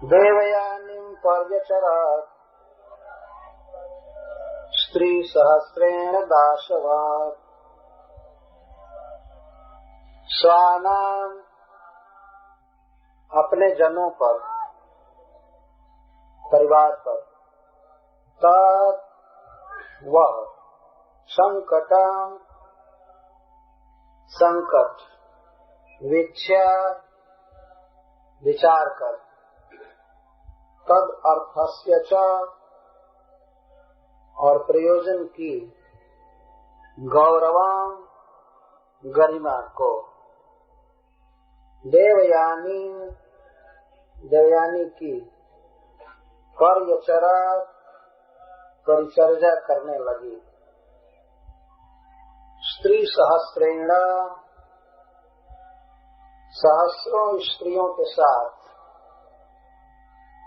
देवयानीं पर्यचरत् स्त्री सहस्रेण दाशवात् स्वानां अपने जनों पर, परिवार पर, तत् वह संकटं संकट वीक्ष्य विचार कर, तद अर्थस्य च और प्रयोजन की, गौरवं गरिमा को, देवयानी देवयानी की पर्यचरा परिचर्या करने लगी, स्त्री सहस्रेण सहस्रों स्त्रियों के साथ,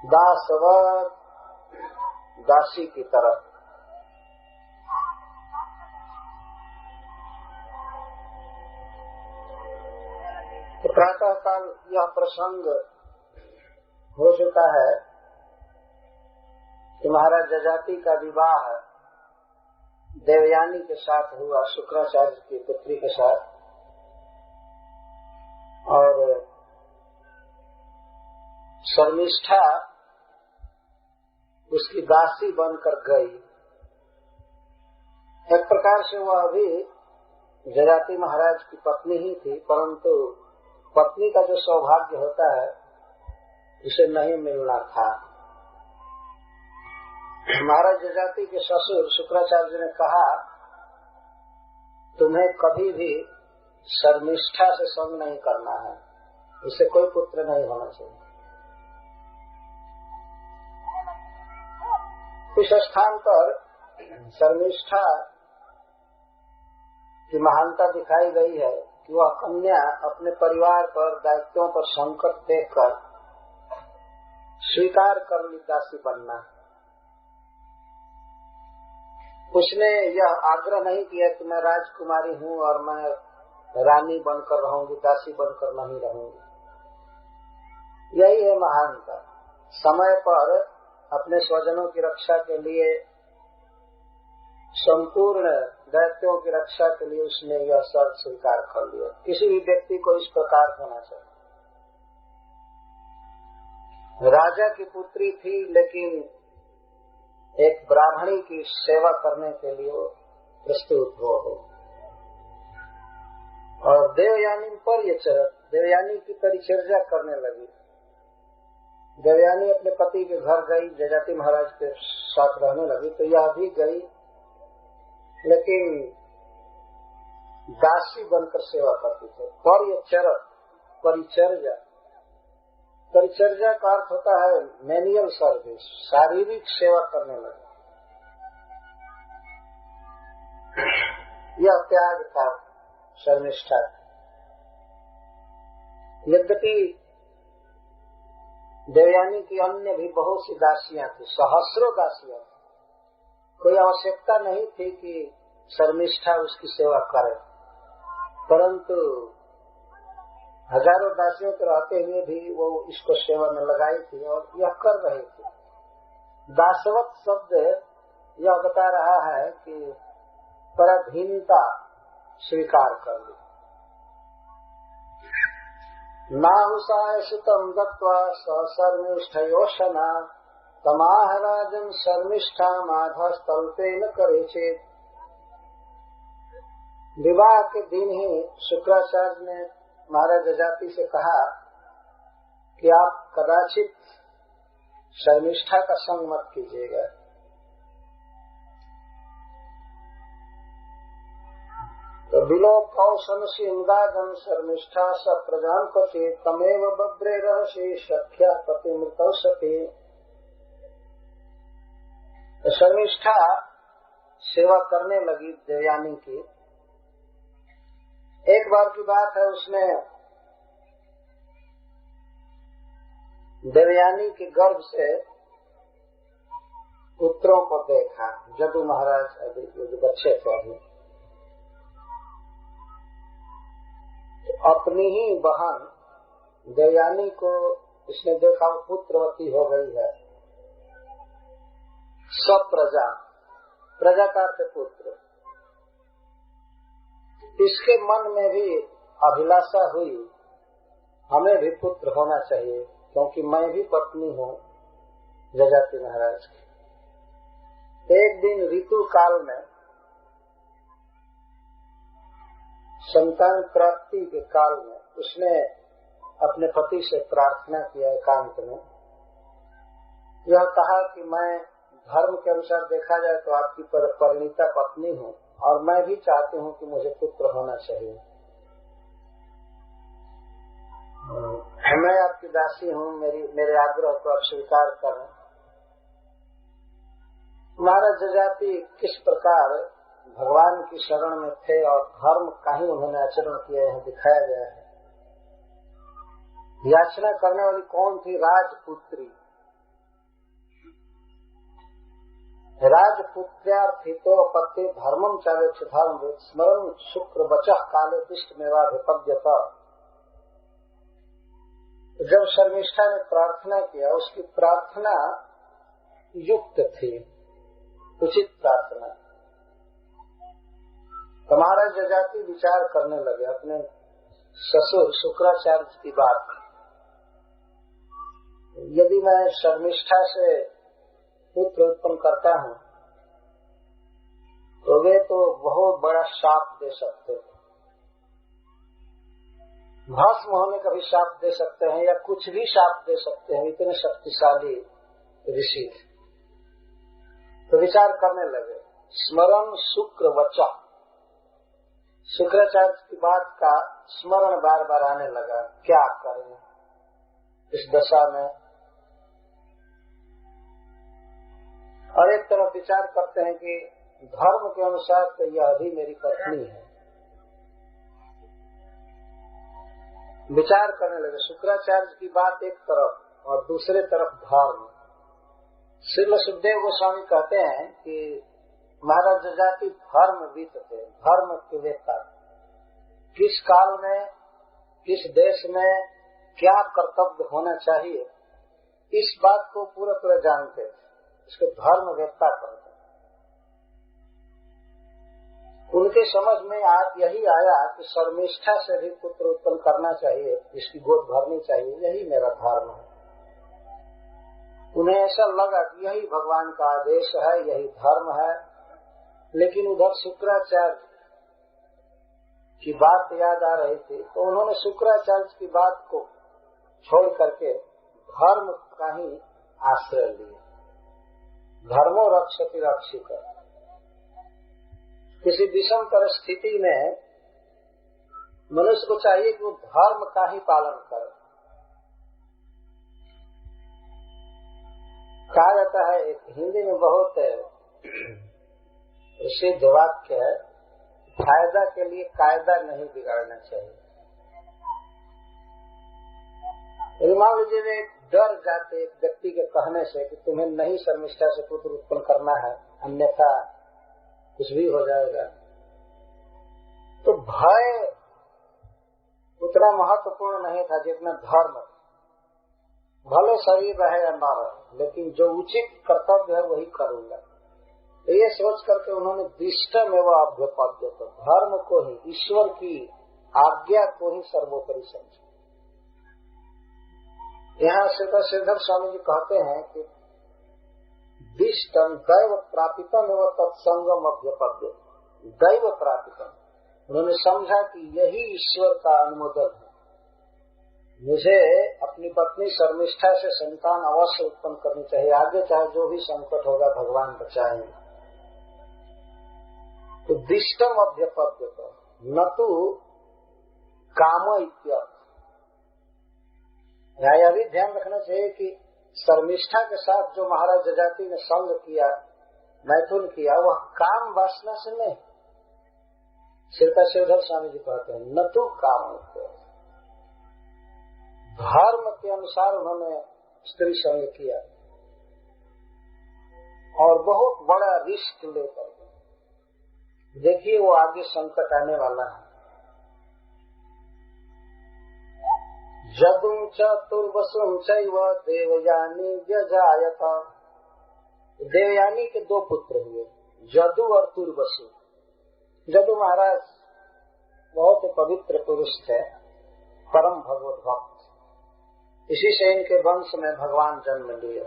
दासवत दासी की तरह। तो प्रातः काल यह प्रसंग हो चुका है कि महाराज जजाति का विवाह देवयानी के साथ हुआ, शुक्राचार्य की पुत्री के साथ, और शर्मिष्ठा उसकी दासी बनकर गई। एक प्रकार से वह भी जजाति महाराज की पत्नी ही थी, परंतु पत्नी का जो सौभाग्य होता है उसे नहीं मिलना था। महाराज जजाति के ससुर शुक्राचार्य ने कहा, तुम्हें कभी भी शर्मिष्ठा से संग नहीं करना है, इससे कोई पुत्र नहीं होना चाहिए। इस स्थान पर शर्मिष्ठा की महानता दिखाई गई है कि वह कन्या अपने परिवार पर, दायित्वों पर संकट देखकर स्वीकार कर ली दासी बनना। उसने यह आग्रह नहीं किया कि मैं राजकुमारी हूँ और मैं रानी बनकर रहूंगी, दासी बनकर नहीं रहूंगी। यही है महानता। समय पर अपने स्वजनों की रक्षा के लिए, संपूर्ण दायित्वों की रक्षा के लिए उसने यह शर्त स्वीकार कर लिया। किसी भी व्यक्ति को इस प्रकार होना चाहिए। राजा की पुत्री थी, लेकिन एक ब्राह्मणी की सेवा करने के लिए वो प्रस्तुत हो। और देवयानी पर ये चरत, देवयानी की परिचर्या करने लगी। देवयानी अपने पति के घर गई, जजाति महाराज के साथ रहने लगी, तो यह भी गई, लेकिन दासी बनकर सेवा करती थी। पर ये चरत, परिचर्या, परिचर्या का अर्थ होता है मैनुअल सर्विस, शारीरिक सेवा करने लगे। यह त्याग था शर्मिष्ठा। यद्यपि देवयानी की अन्य भी बहुत सी दासियां थी, सहस्रों दासियां थी, कोई आवश्यकता नहीं थी कि शर्मिष्ठा उसकी सेवा करे, परंतु हजारों दासियों के रहते हुए भी वो इसको सेवा में लगाई थी और यह कर रही थी। दासवत शब्द यह बता रहा है कि पराधीनता स्वीकार कर ली। नाहुसाय सुतम दत्वा शर्मिष्ठयोशना तमाह राजन शर्मिष्ठा माधस्तल्पेन करेचेत। विवाह के दिन ही शुक्राचार्य ने महाराज जजाति से कहा कि आप कदाचित शर्मिष्ठा का संग मत कीजिएगा। तो बिलो कौशन सिंगादन शर्मिष्ठा स प्रजान पति तमेव बब्रे रहसी सख्या पति मृतौ सती। शर्मिष्ठा सेवा करने लगी देवयानी की। एक बार की बात है, उसने देवयानी के गर्भ से पुत्रों को देखा। जदू महाराज अभी जो बच्चे थे, अभी अपनी ही बहन देवयानी को इसने देखा वो पुत्रवती हो गई है। सब प्रजा का अर्थ पुत्र। इसके मन में भी अभिलाषा हुई हमें भी पुत्र होना चाहिए, क्योंकि मैं भी पत्नी हूँ जजाति महाराज की। एक दिन ऋतु काल में संतान प्राप्ति के काल में उसने अपने पति से प्रार्थना किया एकांत में। यह कहा कि मैं धर्म के अनुसार देखा जाए तो आपकी परिणीता पत्नी हूँ और मैं भी चाहती हूँ कि मुझे पुत्र होना चाहिए। मैं आपकी दासी हूँ, मेरे आग्रह को आप स्वीकार करें। महाराज जजाति किस प्रकार भगवान की शरण में थे और धर्म का ही उन्होंने आचरण किया है दिखाया गया है। याचना करने वाली कौन थी? राजपुत्री। राजपुत्र्यार्थितो पत्ते धर्मम चावेक्ष धर्म स्मरण शुक्र बचः काले दिष्ट मेवाभिपद्यत। जब शर्मिष्ठा ने प्रार्थना किया, उसकी प्रार्थना युक्त थी, उचित प्रार्थना। तो महाराज जजाति विचार करने लगे अपने ससुर शुक्राचार्य की बात। यदि मैं शर्मिष्ठा से पुत्र उत्पन्न करता हूँ तो वे तो बहुत बड़ा शाप दे सकते हैं, भस्म होने का भी शाप दे सकते हैं या कुछ भी शाप दे सकते हैं, इतने शक्तिशाली ऋषि। तो विचार करने लगे। स्मरण शुक्र वचा, शुक्राचार्य की बात का स्मरण बार बार आने लगा। क्या करें इस दशा में? और एक तरफ विचार करते हैं कि धर्म के अनुसार तो यह भी मेरी पत्नी है। विचार करने लगे। शुक्राचार्य की बात एक तरफ और दूसरे तरफ धर्म। श्रील सुखदेव गोस्वामी कहते हैं कि महाराज जजाति धर्मविद थे, धर्म के वेता। किस काल में, किस देश में क्या कर्तव्य होना चाहिए, इस बात को पूरा जानते थे। इसको धर्म वेत्ता कहते हैं। उनके समझ में आज यही आया कि शर्मिष्ठा से भी पुत्र उत्पन्न करना चाहिए, इसकी गोद भरनी चाहिए, यही मेरा धर्म है। उन्हें ऐसा लगा कि यही भगवान का आदेश है, यही धर्म है। लेकिन उधर शुक्राचार्य की बात याद आ रही थी, तो उन्होंने शुक्राचार्य की बात को छोड़ करके धर्म का ही आश्रय लिया। धर्मो रक्षति रक्षित। किसी विषम परिस्थिति में मनुष्य को चाहिए कि वो धर्म का ही पालन करे। कहा जाता है, एक हिंदी में बहुत प्रसिद्ध वाक्य है, फायदा के लिए कायदा नहीं बिगाड़ना चाहिए। मान लीजिए वे डर जाते एक व्यक्ति के कहने से कि तुम्हें नहीं शर्मिष्ठा से पुत्र उत्पन्न करना है, अन्यथा कुछ भी हो जाएगा, तो भय उतना महत्वपूर्ण नहीं था जितना धर्म। भले शरीर रहे या न रहे, लेकिन जो उचित कर्तव्य है वही करूंगा। तो ये सोच करके उन्होंने दिष्टम एवं अभ्युपद्य, धर्म को ही, ईश्वर की आज्ञा को ही सर्वोपरि समझा। यहाँ श्रीधर स्वामी जी कहते हैं कि दिष्टम दैव प्रापितम एवं तत्संगम अभ्युपद्य। दैव प्रापितम, उन्होंने समझा कि यही ईश्वर का अनुमोदन है। मुझे अपनी पत्नी शर्मिष्ठा से संतान अवश्य उत्पन्न करनी चाहिए, आगे चाहे जो भी संकट होगा भगवान बचाएंगे। तो दिष्टम अभ्युपद्य न तो काम इत्यर्थ। यह भी ध्यान रखना चाहिए कि शर्मिष्ठा के साथ जो महाराज जजाति ने संग किया, मैथुन किया, वह काम वासना से नहीं। श्रीधर स्वामी जी कहते हैं न तो काम इत्यर्थ, धर्म के अनुसार उन्होंने स्त्री संग किया और बहुत बड़ा रिस्क लेकर। देखिए वो आगे संकट आने वाला है। जदुं चतुर्वसुं चैव देवयानी व्यजायत। देवयानी के 2 पुत्र हुए, जदु और तुर्वसु। जदु महाराज बहुत ही पवित्र पुरुष थे, परम भगवत भक्त। इसी से इनके वंश में भगवान जन्म लिए।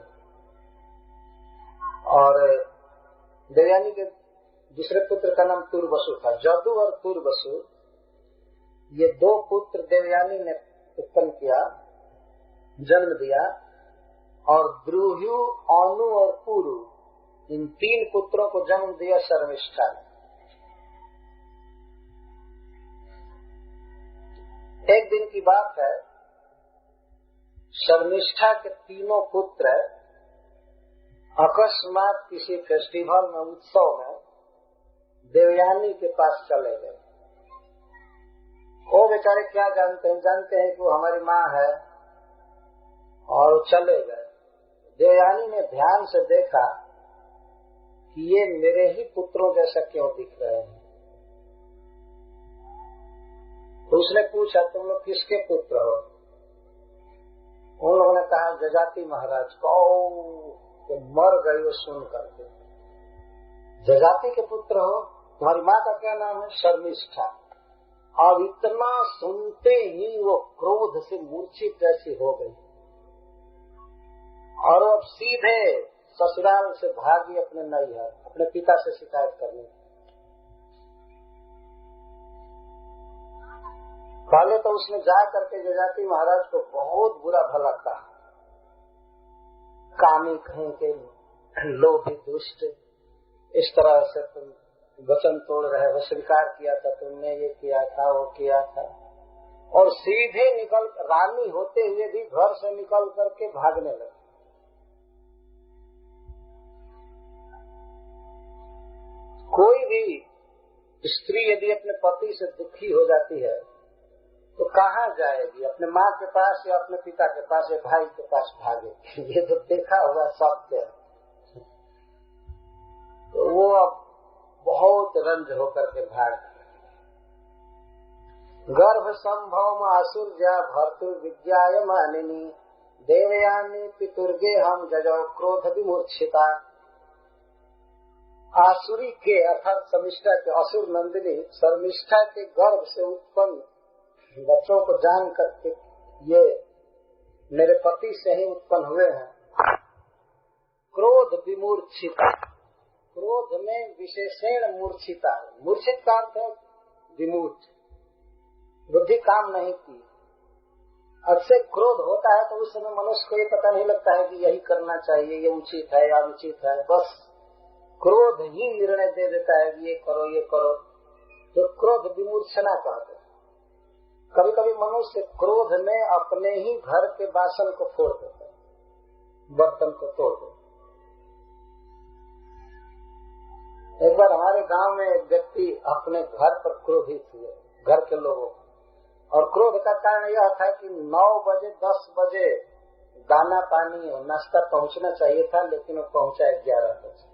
और देवयानी के दूसरे पुत्र का नाम तुर्वसु था। जदु और तुर्वसु ये 2 पुत्र देवयानी ने उत्पन्न किया, जन्म दिया। और द्रुह्यु, अनु और पुरु, इन 3 पुत्रों को जन्म दिया शर्मिष्ठा ने। एक दिन की बात है, शर्मिष्ठा के 3 पुत्र अकस्मात किसी फेस्टिवल में, उत्सव में देवयानी के पास चले गए। वो बेचारे क्या जानते हैं कि वो हमारी माँ है, और चले गए। देवयानी ने ध्यान से देखा कि ये मेरे ही पुत्रों जैसा क्यों दिख रहे हैं। तो उसने पूछा, तुम लोग किसके पुत्र हो? उन लोगों ने कहा, जजाति महाराज को। तो मर गई वो सुन करके। जजाति के पुत्र हो? तुम्हारी माँ का क्या नाम है? शर्मिष्ठा। अब इतना सुनते ही वो क्रोध से मूर्छित जैसी हो गई, और अब सीधे ससुराल से भागी अपने नैहर, अपने पिता से शिकायत करने। पहले तो उसने जा करके जजाति महाराज को बहुत बुरा भला कहा, कामी कहीं के, लोभी दुष्ट, इस तरह से तुम वचन तोड़ रहे हो, स्वीकार किया था तुमने, ये किया था, वो किया था। और सीधे निकल, रानी होते हुए भी घर से निकल करके भागने लगे। कोई भी स्त्री यदि अपने पति से दुखी हो जाती है तो कहाँ जाएगी? अपने माँ के पास या अपने पिता के पास या भाई के पास भागेगी। ये तो देखा हुआ सत्य है। तो वो अब बहुत रंज होकर के भाग। गर्भ संभव आसुर्या भर्तु विद्याय मानिनी देवयानी पितुर्गे हम जजो क्रोध विमूर्छिता। आसुरी के अर्थात शर्मिष्ठा के, असुर नंदिनी शर्मिष्ठा के गर्भ से उत्पन्न बच्चों को जान करके ये मेरे पति से ही उत्पन्न हुए हैं। क्रोध विमूर्छिता, क्रोध में विशेषण मूर्छिता। मूर्छित का अर्थ है विमूढ़, बुद्धि काम नहीं की। अक्सर क्रोध होता है तो उस समय मनुष्य को ये पता नहीं लगता है कि यही करना चाहिए, ये उचित है या अनुचित है। बस क्रोध ही निर्णय दे देता है कि ये करो ये करो, जो क्रोध विमूर्छना कहते हैं। कभी कभी मनुष्य क्रोध में अपने ही घर के बासन को फोड़ देता है, बर्तन को तोड़ देता है। एक बार हमारे गांव में एक व्यक्ति अपने घर पर क्रोधित हुए, घर के लोगों, और क्रोध का कारण यह था कि 9 बजे 10 बजे दाना पानी और नाश्ता पहुंचना चाहिए था, लेकिन वो पहुंचा 11 बजे।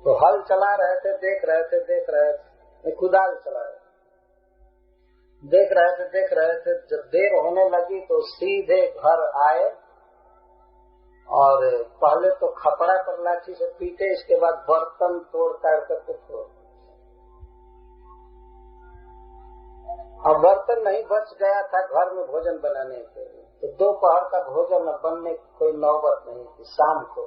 तो हल चला रहे थे, देख रहे थे, कुदाल चला रहे थे, देख रहे थे। जब देर होने लगी तो सीधे घर आए और पहले तो खपड़ा पर लाठी से पीटे, इसके बाद बर्तन तोड़ काट करके छोड़। अब बर्तन नहीं बच गया था घर में भोजन बनाने के लिए, तो दोपहर का भोजन बनने की कोई नौबत नहीं थी। शाम को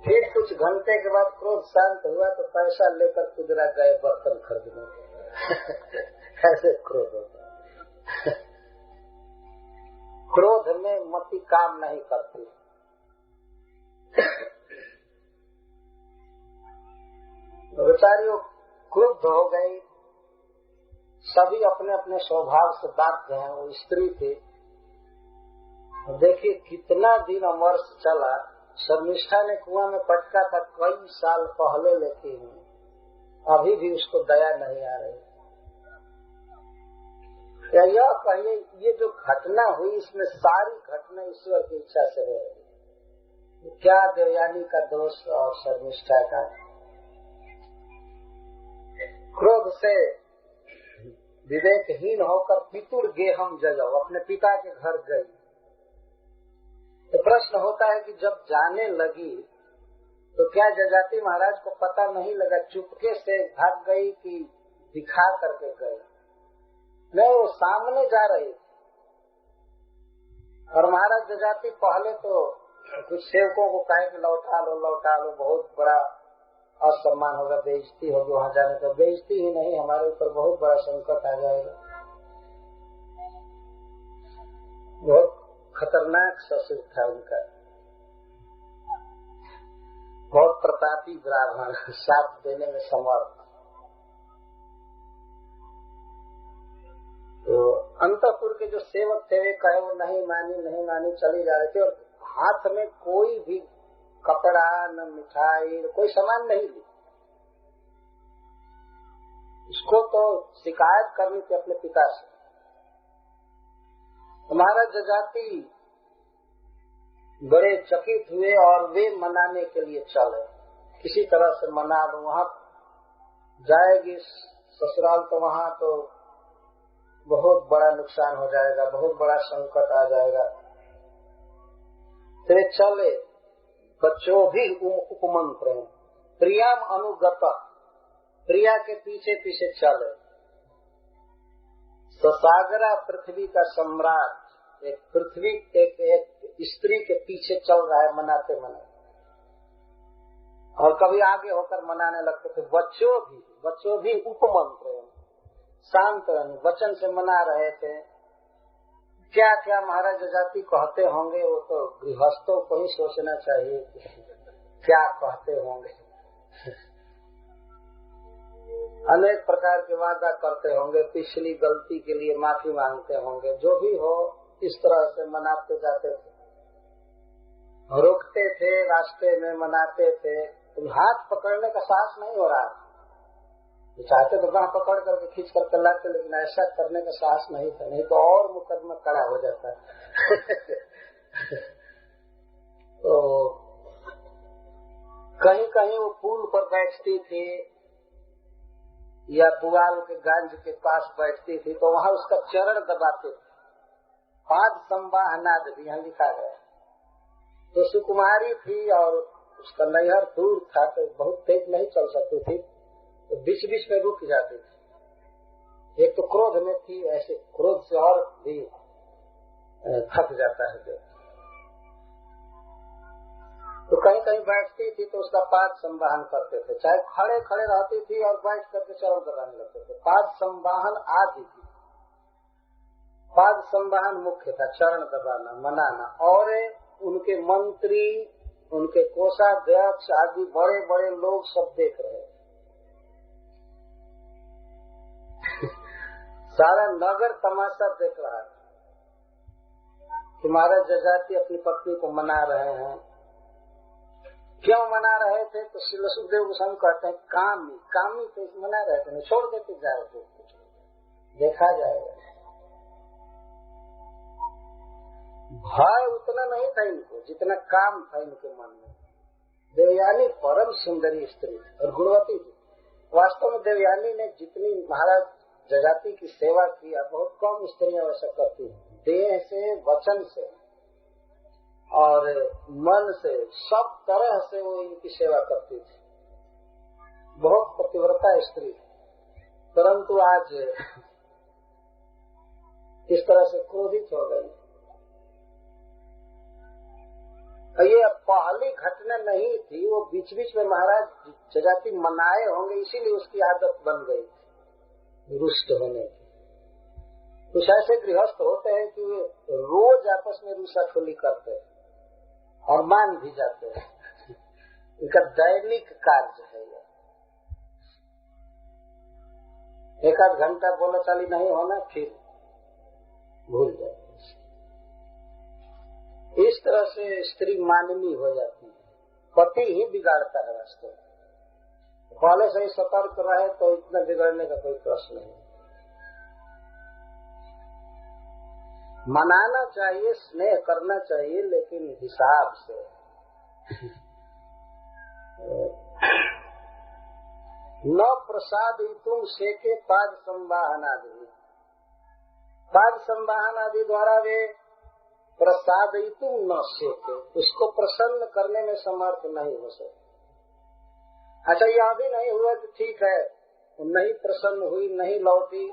फिर कुछ घंटे के बाद क्रोध शांत हुआ तो पैसा लेकर कुदरा गए बर्तन खरीदने। ऐसे क्रोध होता है। क्रोध में मति काम नहीं करती। बेचारी वो क्रुद्ध हो गई। सभी अपने अपने स्वभाव से बाध्य हैं। वो स्त्री थी। देखिए कितना दिन अमरस चला। शर्मिष्ठा ने कुआं में पटका था कई साल पहले, लेकिन अभी भी उसको दया नहीं आ रही। यह कहिए ये जो घटना हुई इसमें सारी घटना ईश्वर की इच्छा से हो रही। क्या देवयानी का दोष और शर्मिष्ठा का? क्रोध से विवेकहीन होकर पितुर गेहम जगह अपने पिता के घर गई। तो प्रश्न होता है कि जब जाने लगी तो क्या जजाति महाराज को पता नहीं लगा, चुपके से भाग गई कि दिखा करके गई? नहीं, वो सामने जा रही थी। और महाराज जजाति पहले तो कुछ सेवकों को कहे कि लौटा लो, बहुत बड़ा असम्मान होगा, बेइज्जती होगी वहाँ जाने का। बेइज्जती ही नहीं, हमारे ऊपर बहुत बड़ा संकट आ जाएगा। बहुत खतरनाक ससुर था उनका, बहुत प्रतापी ब्राह्मण, साथ देने में समर्थ। तो अंतःपुर के जो सेवक थे वे कहे वो नहीं मानी चली जा रही थी, और हाथ में कोई भी कपड़ा न मिठाई कोई सामान नहीं ली। उसको तो शिकायत करनी थी अपने पिता से। महाराज जजाति बड़े चकित हुए और वे मनाने के लिए चले, किसी तरह से मना लो, वहाँ जाएगी ससुराल तो वहाँ तो बहुत बड़ा नुकसान हो जाएगा, बहुत बड़ा संकट आ जाएगा। तो चले, बच्चों भी उपमंत्र प्रियाम अनुगत, प्रिया के पीछे पीछे चले। ससागरा पृथ्वी का सम्राट एक पृथ्वी एक स्त्री के पीछे चल रहा है मनाते मनाते, और कभी आगे होकर मनाने लगते थे। बच्चों भी उपमंत्र शांत वचन से मना रहे थे। क्या क्या महाराज जजाति कहते होंगे, वो तो गृहस्थों को ही सोचना चाहिए क्या कहते होंगे। अनेक प्रकार के वादा करते होंगे, पिछली गलती के लिए माफी मांगते होंगे, जो भी हो इस तरह से मनाते जाते थे, रोकते थे रास्ते में, मनाते थे। तुम हाथ पकड़ने का साहस नहीं हो रहा, चाहते तो बाह पकड़ करके खींच कर लाते, लेकिन ऐसा करने का साहस नहीं था, नहीं तो और मुकदमा खड़ा हो जाता है। तो कहीं कहीं वो पुल पर बैठती थी या पुआल के गांज के पास बैठती थी, तो वहाँ उसका चरण दबाते थे। पाद संवाहनाद भी यहाँ लिखा गया। तो सुकुमारी थी और उसका नैहर दूर था, तो बहुत तेज नहीं चल सकती थी, तो बीच बीच में रुक जाती थी। एक तो क्रोध में थी, ऐसे क्रोध से और भी थक जाता है। तो कहीं कहीं बैठती थी तो उसका पाद संवाहन करते थे, चाहे खड़े खड़े रहती थी और बैठ करके चरण दबाने लगते थे। पाद संवाहन आदि थी। पाद संवाहन मुख्य था, चरण दबाना, मनाना। और उनके मंत्री, उनके कोषाध्यक्ष आदि बड़े बड़े लोग सब देख रहे थे। सारा नगर तमाशा देख रहा था कि महाराज जजाति अपनी पत्नी को मना रहे हैं। क्यों मना रहे थे? तो श्री सुखदेव गोस्वामी कहते हैं कामी तो मना रहे थे, छोड़ देते जाए तो देखा जाएगा। भय उतना नहीं था इनको जितना काम था इनके मन में। देवयानी परम सुंदरी स्त्री और गुणवती थी। वास्तव में देवयानी ने जितनी महाराज जजाति की सेवा किया, बहुत कम स्त्रियां वैसा करती हैं। देह से, वचन से और मन से, सब तरह से वो इनकी सेवा करती थी। बहुत पतिव्रता स्त्री थी, परंतु आज इस तरह से क्रोधित हो गई। ये पहली घटना नहीं थी, वो बीच बीच में महाराज जजाति मनाए होंगे, इसीलिए उसकी आदत बन गई थी रुष्ट होने की। कुछ ऐसे गृहस्थ होते हैं कि वे रोज आपस में रूसाखोली करते हैं और मान भी जाते हैं। इनका दैनिक कार्य है ये। एक आध घंटा बोला चाली नहीं होना, फिर भूल जाते। इस तरह से स्त्री माननीय हो जाती है, पति ही बिगाड़ता है वास्तव में। पहले से ही सतर्क रहे तो इतना बिगड़ने का कोई प्रश्न नहीं। मनाना चाहिए, स्नेह करना चाहिए, लेकिन हिसाब से। न प्रसाद तुम सेके पाद संवाहना दे, पाद संवाहन आदि द्वारा वे प्रसादयितुं न शेते, उसको प्रसन्न करने में समर्थ नहीं हो सकते। अच्छा, यह भी नहीं हुआ कि ठीक है, नहीं प्रसन्न हुई, नहीं लौटी,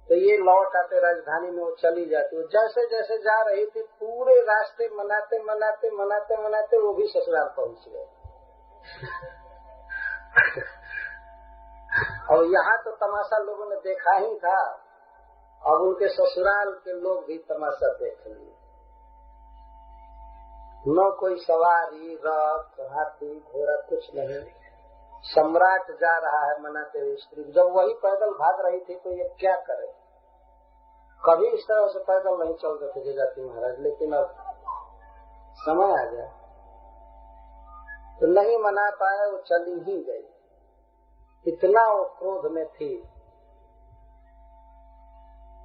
तो ये लौट आते राजधानी में वो चली जाती। वो जैसे जैसे जा रही थी पूरे रास्ते मनाते मनाते मनाते मनाते वो भी ससुराल पहुंच गए। और यहाँ तो तमाशा लोगों ने देखा ही था, अब उनके ससुराल के लोग भी तमाशा देख लिए। न कोई सवारी, रथ, हाथी, घोड़ा, कुछ नहीं। सम्राट जा रहा है मनाते हुए स्त्री, जब वही पैदल भाग रही थी तो ये क्या करे। कभी इस तरह से पैदल नहीं चल रहे थे जजाति महाराज, लेकिन अब समय आ गया तो नहीं मना पाए, वो चली ही गई। इतना वो क्रोध में थी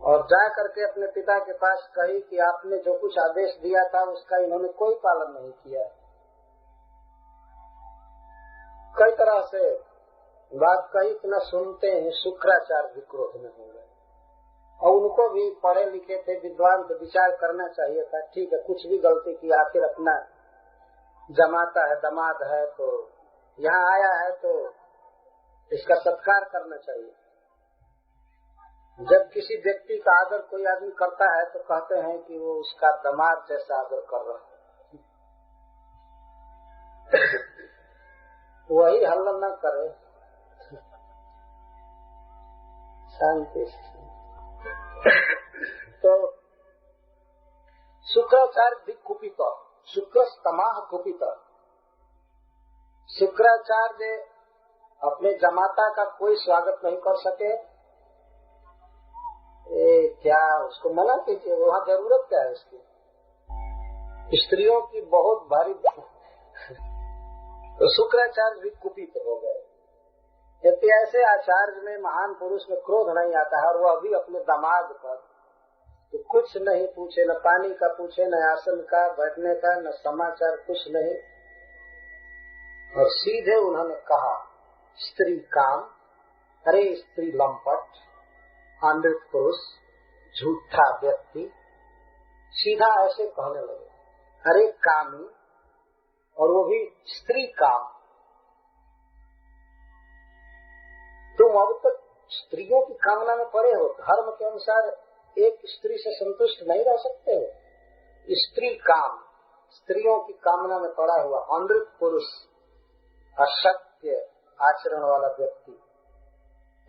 और जा करके अपने पिता के पास कही कि आपने जो कुछ आदेश दिया था उसका इन्होंने कोई पालन नहीं किया। कई तरह से बात कही, इतना सुनते हैं शुक्राचार्य भी क्रोध में हो गए। और उनको भी पढ़े लिखे थे, विद्वान थे, विचार करना चाहिए था। ठीक है, कुछ भी गलती की, आखिर अपना जमाता है, दामाद है, तो यहाँ आया है तो इसका सत्कार करना चाहिए। जब किसी व्यक्ति का आदर कोई आदमी करता है तो कहते हैं कि वो उसका दामाद जैसा आदर कर रहा है। वही हल्ला न करे, शांति से। तो शुक्राचार्य भी कुपित, शुक्रस्तमाह कुपित। शुक्राचार्य अपने जमाता का कोई स्वागत नहीं कर सके। क्या उसको मना कीजिए, वहाँ जरूरत क्या है उसकी, स्त्रियों की बहुत भारी। तो शुक्राचार्य भी कुपित हो गए। यदि ऐसे आचार्य में, महान पुरुष में क्रोध नहीं आता है और वह भी अपने दामाद पर तो कुछ नहीं पूछे, न पानी का पूछे, न आसन का, बैठने का, न समाचार, कुछ नहीं। और सीधे उन्होंने कहा, स्त्री काम, अरे स्त्री लंपट, आंधृत पुरुष, झूठा व्यक्ति, सीधा ऐसे कहने लगे, अरे कामी, और वो भी स्त्री काम। तुम अब तक स्त्रियों की कामना में पड़े हो, धर्म के अनुसार एक स्त्री से संतुष्ट नहीं रह सकते हो। स्त्री काम, स्त्रियों की कामना में पड़ा हुआ अनृत पुरुष, असत्य आचरण वाला व्यक्ति,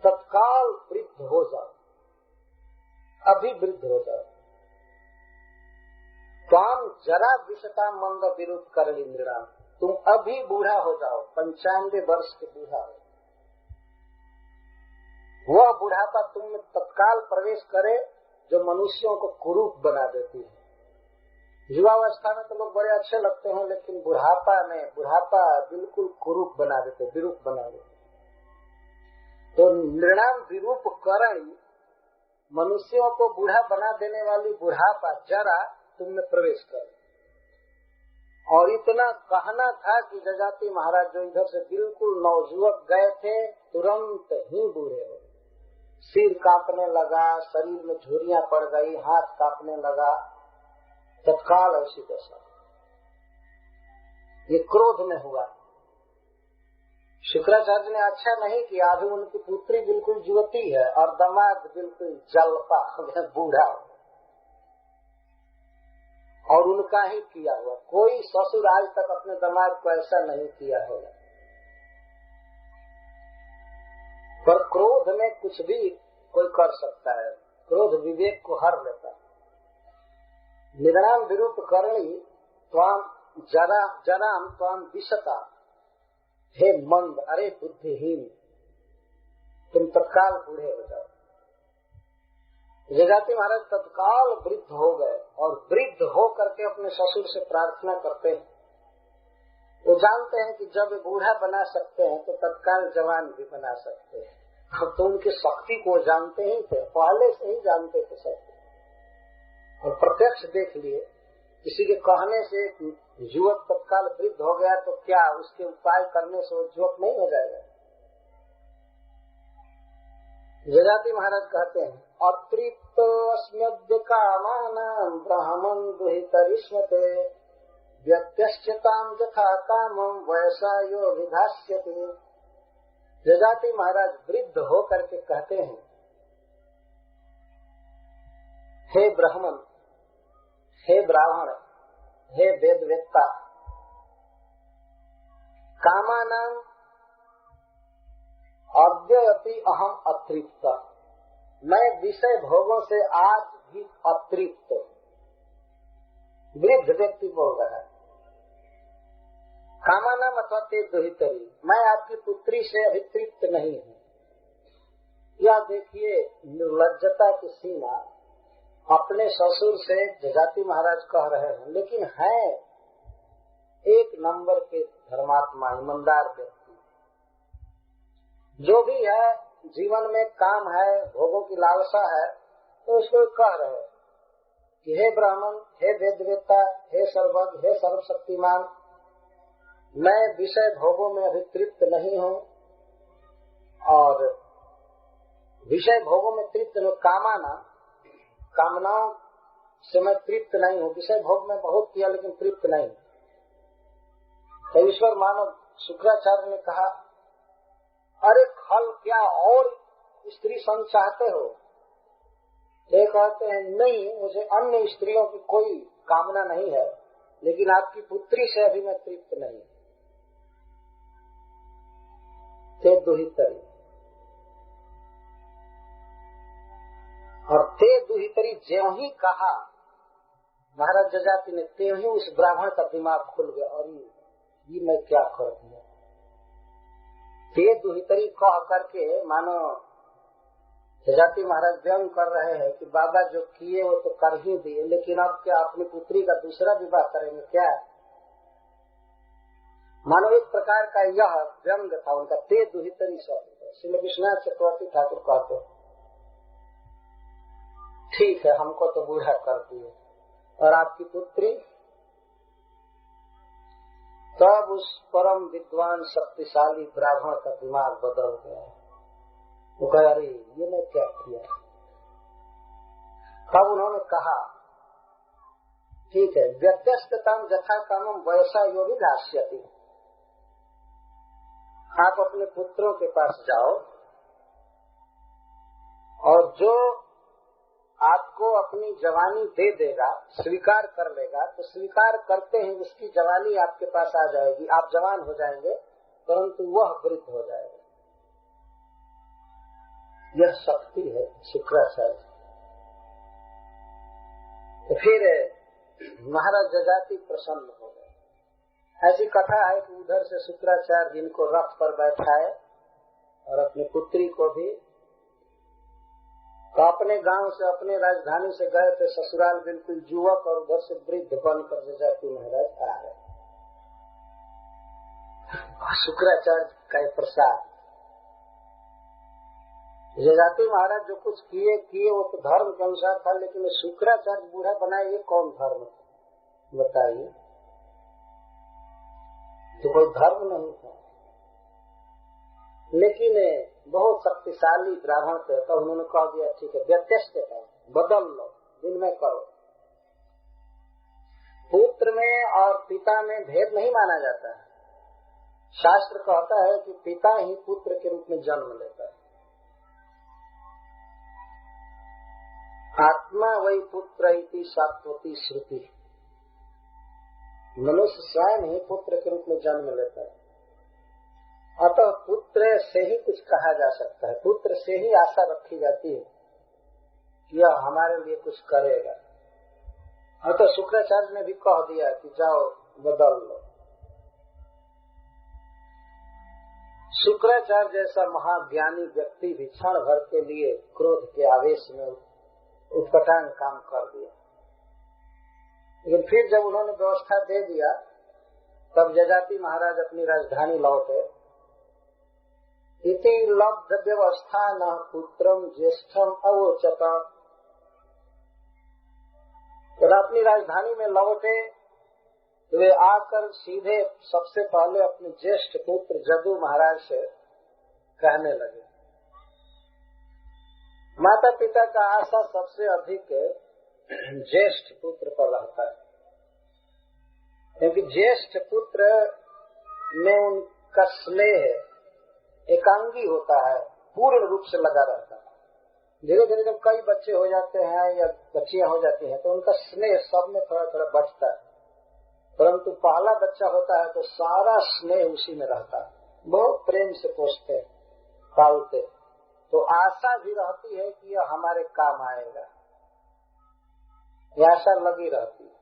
तत्काल वृद्ध हो जाओ, अभी वृद्ध हो जाओ। काम जरा विषता मंद विरुद्ध कर इंद्राम, तुम अभी बूढ़ा हो जाओ, 95 वर्ष के बूढ़ा हो। वह बुढ़ापा तुम में तत्काल प्रवेश करे जो मनुष्यों को कुरूप बना देती है। युवावस्था में तो लोग बड़े अच्छे लगते हैं, लेकिन बुढ़ापा बिल्कुल कुरूप बना देते, विरूप बना देते। तो निर्णाम विरूप करण, मनुष्यों को बूढ़ा बना देने वाली बुढ़ापा जरा तुम में प्रवेश करे। और इतना कहना था कि जजाति महाराज जो इधर से बिल्कुल नवजुवक गए थे, तुरंत ही बूढ़े हो, सिर कांपने लगा, शरीर में झुर्रियां पड़ गई, हाथ कांपने लगा, तत्काल ऐसी दशा। ये क्रोध में हुआ। शुक्राचार्य ने अच्छा नहीं किया, अभी उनकी पुत्री बिल्कुल युवती है और दामाद बिल्कुल जलपा बूढ़ा, और उनका ही किया हुआ। कोई ससुर आज तक अपने दामाद को ऐसा नहीं किया होगा। पर क्रोध में कुछ भी कोई कर सकता है, क्रोध विवेक को हर लेता है। निर्णाम विरूप करणी त्वाम जराम त्वाम विषता, हे मंद, अरे बुद्धिहीन, तुम तत्काल बूढ़े हो जाओ। जजाति महाराज तत्काल वृद्ध हो गए और वृद्ध हो करके अपने ससुर से प्रार्थना करते हैं। वो जानते हैं कि जब बूढ़ा बना सकते हैं तो तत्काल जवान भी बना सकते हैं। अब तो उनकी शक्ति को जानते ही थे, पहले से ही जानते थे सब, और प्रत्यक्ष देख लिए। किसी के कहने से युवक तत्काल वृद्ध हो गया तो क्या उसके उपाय करने से वो युवक नहीं हो जाएगा? जजाति महाराज कहते हैं, अतृप्त अस्मद्य कामानां ब्राह्मण दुहितरिष्मते व्यत्यश्चतां यथा कामं वैसा यो विधास्यते। जजाति महाराज वृद्ध होकर के कहते हैं, हे ब्राह्मण, हे ब्राह्मण, हे वेदवेत्ता, कामानां अद्यपि अहम अतृप्त, मैं विषय भोगों से आज भी अतृप्त। वृद्ध व्यक्ति बोल रहा है। कामाना अथवा ते दुहितरी, मैं आपकी पुत्री से अभी तृप्त नहीं हूँ। यह देखिए निर्लज्जता की सीमा। अपने ससुर से जजाति महाराज कह रहे हैं, लेकिन है एक नंबर के धर्मात्मा, ईमानदार व्यक्ति। जो भी है जीवन में काम है, भोगों की लालसा है, तो उसको कह रहे हैं कि हे ब्राह्मण, हे वेदवेत्ता, हे सर्वज्ञ, हे सर्वशक्तिमान, मैं विषय भोगों में अभी तृप्त नहीं हूँ और विषय भोगों में तृप्त नहीं, कामनाओं से मैं तृप्त नहीं हूँ। विषय भोग में बहुत किया लेकिन तृप्त नहीं। तो ईश्वर मानव शुक्राचार्य ने कहा, अरे खल क्या और स्त्री संग चाहते हो? ये कहते हैं, नहीं, मुझे अन्य स्त्रियों की कोई कामना नहीं है, लेकिन आपकी पुत्री से अभी मैं तृप्त नहीं। ते दुहितरी, और ते दुहितरी ज्यों ही कहा महाराज जजाति ने, त्यों ही उस ब्राह्मण का दिमाग खुल गया, और ये मैं क्या कर दिया। ते दुहितरी कह करके मानो जजाति महाराज व्यंग कर रहे हैं कि बाबा जो किए वो तो कर ही दिए, लेकिन अब क्या अपनी पुत्री का दूसरा विवाह करेंगे क्या? मानो एक प्रकार का यह व्यंग था उनका। ते दुहितरी शब्द श्री विश्वनाथ चक्रवर्ती ठाकुर कहते, ठीक है, हमको तो बूढ़ा कर दिए, और आपकी पुत्री? तब उस परम विद्वान शक्तिशाली ब्राह्मण का दिमाग बदल गया। वो कहा, अरे ये मैं क्या किया। तब उन्होंने कहा, ठीक है, व्यत्यस्तताम यथा कामम वैसा यो विधास्यति। आप अपने पुत्रों के पास जाओ और जो आपको अपनी जवानी दे देगा, स्वीकार कर लेगा, तो स्वीकार करते हैं उसकी जवानी आपके पास आ जाएगी। आप जवान हो जाएंगे परंतु वह वृद्ध हो जाएगा। यह शक्ति है शुक्राचार्य। तो फिर महाराज जजाति प्रसन्न हो गए। ऐसी कथा है कि उधर से शुक्राचार्य जिनको रथ पर बैठाए और अपनी पुत्री को भी, तो अपने गांव से, अपने राजधानी से गए थे ससुराल बिल्कुल युवक, और उधर से वृद्ध बनकर जजाति महाराज आ गए। शुक्राचार्य का प्रसाद। जजाति महाराज जो कुछ किए वो तो धर्म के अनुसार था, लेकिन शुक्राचार्य बूढ़ा बनाए, ये कौन धर्म बताइए? तो कोई धर्म नहीं था, लेकिन बहुत शक्तिशाली ब्राह्मण थे। तो उन्होंने कह दिया, ठीक है, व्यत्यस्त बदल लो, दिन में करो। पुत्र में और पिता में भेद नहीं माना जाता है। शास्त्र कहता है कि पिता ही पुत्र के रूप में जन्म लेता है। आत्मा वही पुत्र इति सात्वती श्रुति। मनुष्य स्वयं ही पुत्र के रूप में जन्म लेता है। अतः पुत्र से ही कुछ कहा जा सकता है, पुत्र से ही आशा रखी जाती है कि यह हमारे लिए कुछ करेगा। अतः शुक्राचार्य ने भी कह दिया कि जाओ बदल लो। शुक्राचार्य जैसा महाज्ञानी व्यक्ति भी क्षण भर के लिए क्रोध के आवेश में उत्कटांग काम कर दिया, लेकिन फिर जब उन्होंने व्यवस्था दे दिया तब जजाति महाराज अपनी राजधानी लौटे। इति लब्ध व्यवस्था न पुत्रम ज्येष्ठम अवोचत। जब अपनी राजधानी में लौटे तो वे आकर सीधे सबसे पहले अपने ज्येष्ठ पुत्र जदू महाराज से कहने लगे माता पिता का आशा सबसे अधिक ज्येष्ठ पुत्र पर रहता है, क्योंकि ज्येष्ठ पुत्र में उनका स्नेह एकांगी होता है, पूर्ण रूप से लगा रहता है। धीरे धीरे जब कई बच्चे हो जाते हैं या बच्चियां हो जाती हैं तो उनका स्नेह सब में थोड़ा थोड़ा बढ़ता है, परंतु पहला बच्चा होता है तो सारा स्नेह उसी में रहता है, बहुत प्रेम से पोसते पालते, तो आशा भी रहती है कि यह हमारे काम आएगा, यह आशा लगी रहती है।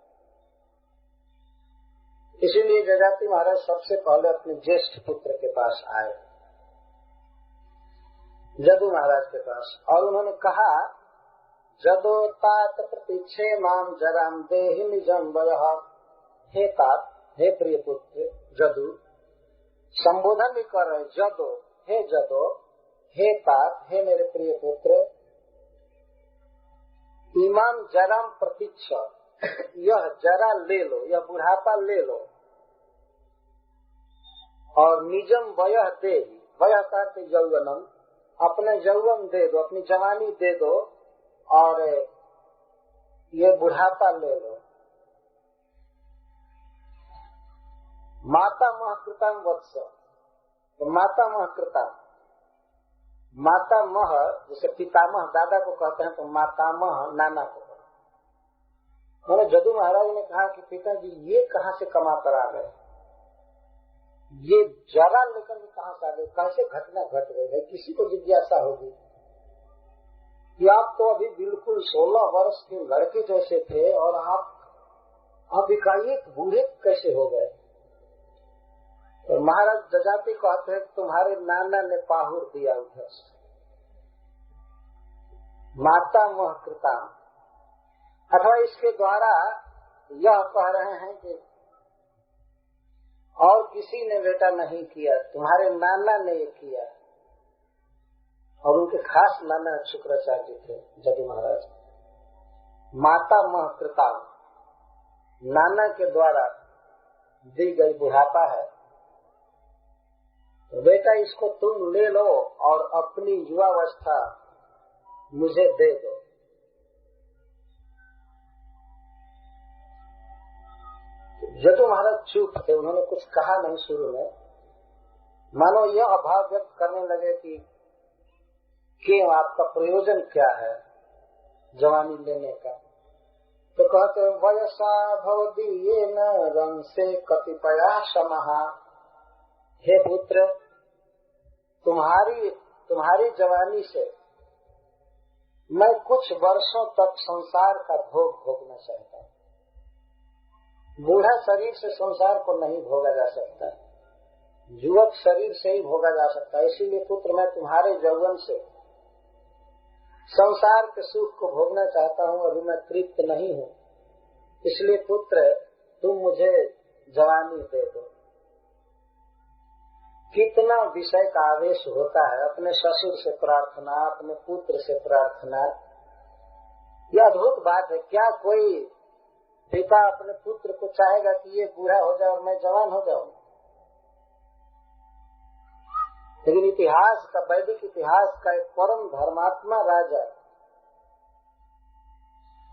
इसीलिए जजाति महाराज सबसे पहले अपने ज्येष्ठ पुत्र के पास आए, जदु महाराज के पास, और उन्होंने कहा, जदो तात प्रतीक्षे माम जराम देहि निजम वयः। हे तात, हे प्रिय पुत्र जदु, संबोधन भी कर रहे, जदो, हे जदो, हे तात, हे मेरे प्रिय पुत्र, इमाम जराम प्रतीक्ष, यह जरा ले लो, यह बुढ़ापा ले लो, और निजम वयः दे, वयः का यौवनम, अपने यौवन दे दो, अपनी जवानी दे दो, और ये बुढ़ापा ले लो। माता मह कृतम वत्स, तो माता मह कृतम, माता मह जैसे पितामह दादा को कहते हैं, तो मातामह नाना को कहते हैं। मैंने जदु महाराज ने कहा कि पिताजी ये कहाँ से कमा कर आ गए, ये जरा लेकर के कहाँ से आ गए, कैसे घटना घट गई है। किसी को जिज्ञासा होगी कि आप तो अभी बिल्कुल 16 वर्ष के लड़के जैसे थे और आप एकाएक बूढ़े कैसे हो गए। तो महाराज जजाति कहते हैं तुम्हारे नाना ने पाहुर दिया उधर से, माता मोह कृता, अथवा इसके द्वारा यह कह रहे हैं कि और किसी ने बेटा नहीं किया, तुम्हारे नाना ने ये किया। और उनके खास नाना शुक्राचार्य थे जदु महाराज। माता मह कृता, नाना के द्वारा दी गई बुढ़ापा है, तो बेटा इसको तुम ले लो और अपनी युवावस्था मुझे दे दो। जदु महाराज चुप थे, उन्होंने कुछ कहा नहीं शुरू में, मानो यह अभाव व्यक्त करने लगे कि क्यों, आपका प्रयोजन क्या है जवानी लेने का। तो कहते वयसा भवदीयेन रंसे कतिपया समहा, हे पुत्र तुम्हारी जवानी से मैं कुछ वर्षों तक संसार का भोग भोगना चाहता हूँ। बूढ़ा शरीर से संसार को नहीं भोगा जा सकता, युवक शरीर से ही भोगा जा सकता है। इसीलिए पुत्र मैं तुम्हारे यौवन से संसार के सुख को भोगना चाहता हूँ, अभी मैं तृप्त नहीं हूँ। इसलिए पुत्र तुम मुझे जवानी दे दो। कितना विषय का आवेश होता है, अपने ससुर से प्रार्थना, अपने पुत्र से प्रार्थना। यह अद्भुत बात है। क्या कोई पिता अपने पुत्र को चाहेगा कि ये बूढ़ा हो जाए और मैं जवान हो जाऊं? लेकिन इतिहास का, वैदिक इतिहास का एक परम धर्मात्मा राजा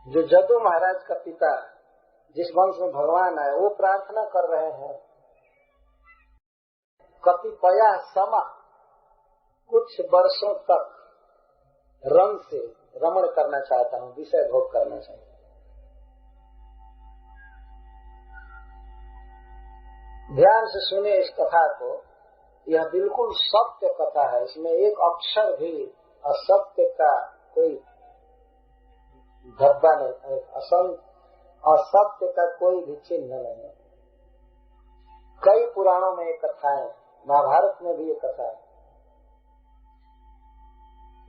जो जदु महाराज का पिता, जिस वंश में भगवान आए, वो प्रार्थना कर रहे हैं कतिपया समा, कुछ वर्षों तक रंग से रमण करना चाहता हूँ, विषय भोग करना चाहता हूँ। ध्यान से सुने इस कथा को, यह बिल्कुल सत्य कथा है। इसमें एक अक्षर भी असत्य का कोई धब्बा नहीं, असत्य का कोई भी चिन्ह नहीं है। कई पुराणों में ये कथाएं, महाभारत में भी ये कथा है।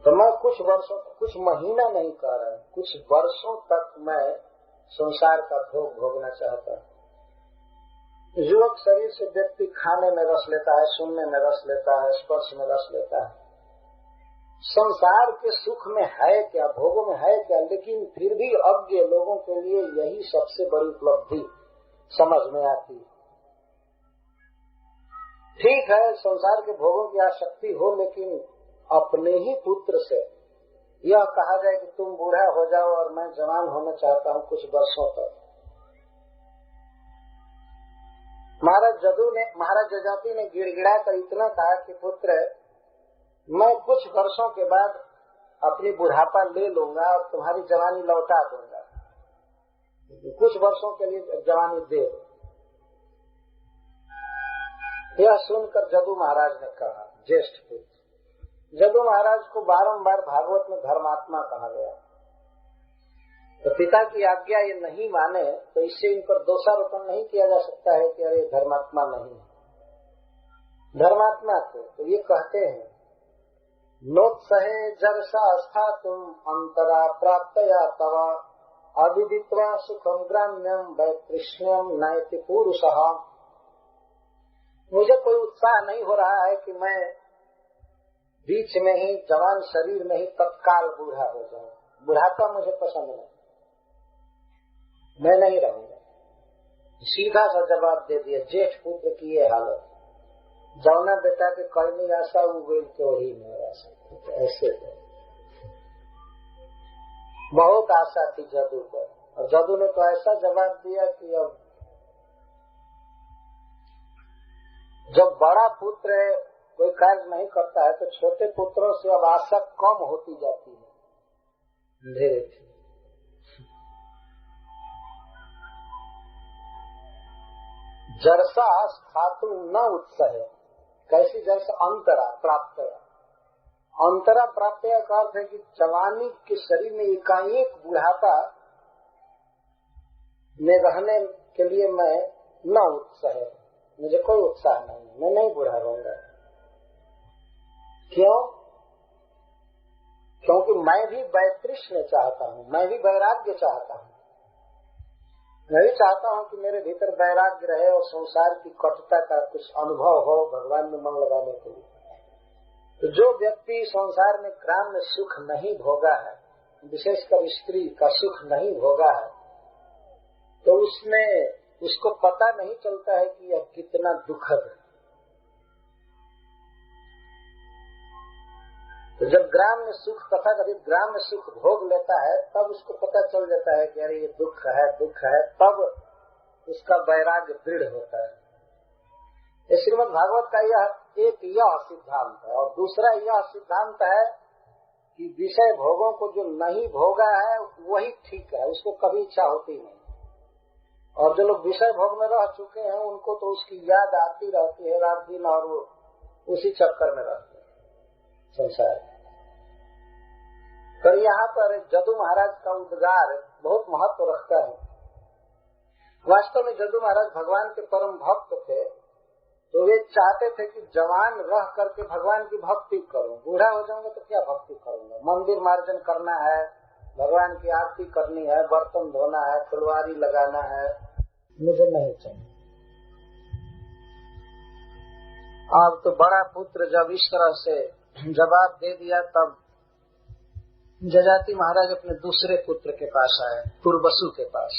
तो मैं कुछ वर्षों, कुछ महीना नहीं कह रहा, कुछ वर्षों तक मैं संसार का भोग भोगना चाहता हूँ। युवक शरीर से व्यक्ति खाने में रस लेता है, सुनने में रस लेता है, स्पर्श में रस लेता है। संसार के सुख में है क्या, भोगों में है क्या, लेकिन फिर भी अज्ञ लोगों के लिए यही सबसे बड़ी उपलब्धि समझ में आती है। ठीक है, संसार के भोगों की आसक्ति हो, लेकिन अपने ही पुत्र से यह कहा जाए कि तुम बूढ़ा हो जाओ और मैं जवान होना चाहता हूँ कुछ वर्षों तक। महाराज जजाति ने गिड़गिड़ा कर इतना कहा कि पुत्र, मैं कुछ वर्षों के बाद अपनी बुढ़ापा ले लूंगा और तुम्हारी जवानी लौटा दूंगा, कुछ वर्षों के लिए जवानी दे दो। यह सुनकर जदू महाराज ने कहा, ज्येष्ठ पुत्र, जदू महाराज को बारंबार भागवत में धर्मात्मा कहा गया, तो पिता की आज्ञा ये नहीं माने तो इससे इन पर दोषारोपण नहीं किया जा सकता है कि अरे धर्मात्मा नहीं है। धर्मात्मा तो ये कहते हैं, नोत्सहे जरसा स्थातुम अंतरा प्राप्तया तव अविदित्वा सुखम ग्राम्यम वैतृष्ण्यम नयति पुरुषः। मुझे कोई उत्साह नहीं हो रहा है कि मैं बीच में ही जवान शरीर में ही तत्काल बूढ़ा हो जाऊं। बुढ़ापा मुझे पसंद नहीं, मैं नहीं रहूंगा। सीधा सा जवाब दे दिया। जेठ पुत्र की ये हालत, जौना बेटा के करनी आशा उगेल के वही नहीं आशा, ऐसे बहुत आशा थी जदू पर, और जदू ने तो ऐसा जवाब दिया कि अब जब बड़ा पुत्र कोई कार्य नहीं करता है तो छोटे पुत्रों से अब आशा कम होती जाती है धीरे धीरे। जरसा स्थातु न उत्सह, कैसी जैसे अंतरा प्राप्त, अंतरा प्राप्त का अर्थ है कि जवानी के शरीर में एकाएक बुढ़ापा में रहने के लिए मैं न उत्साह, मुझे कोई उत्साह नहीं, मैं नहीं बूढ़ा रहूंगा। क्यों? क्योंकि मैं भी वैतृष्ण्य चाहता हूँ, मैं भी वैराग्य चाहता हूँ। मैं भी चाहता हूँ कि मेरे भीतर वैराग्य रहे और संसार की कटुता का कुछ अनुभव हो भगवान में मन लगाने के लिए। तो जो व्यक्ति संसार में ग्राम में सुख नहीं भोगा है, विशेषकर स्त्री का सुख नहीं भोगा है, तो उसमें उसको पता नहीं चलता है कि यह कितना दुखद है। तो जब ग्राम में सुख तथा कभी ग्राम में सुख भोग लेता है तब उसको पता चल जाता है कि अरे ये दुख है, तब उसका वैराग्य दृढ़ होता है। श्रीमद् भागवत का यह सिद्धांत है। और दूसरा यह सिद्धांत है कि विषय भोगों को जो नहीं भोगा है वही ठीक है, उसको कभी इच्छा होती नहीं। और जो लोग विषय भोग में रह चुके हैं उनको तो उसकी याद आती रहती है रात दिन, और वो उसी चक्कर में रहते हैं संसार। तो यहाँ पर जदू महाराज का उद्गार बहुत महत्व रखता है। वास्तव में जदू महाराज भगवान के परम भक्त थे, तो वे चाहते थे कि जवान रह करके भगवान की भक्ति करूं, बूढ़ा हो जाऊंगा तो क्या भक्ति करूंगा, मंदिर मार्जन करना है, भगवान की आरती करनी है, बर्तन धोना है, फुलवारी लगाना है, मुझे नहीं चाहिए। अब तो बड़ा पुत्र जब इस तरह से जवाब दे दिया तब जजाति महाराज अपने दूसरे पुत्र के पास आए, तुर्बसु के पास।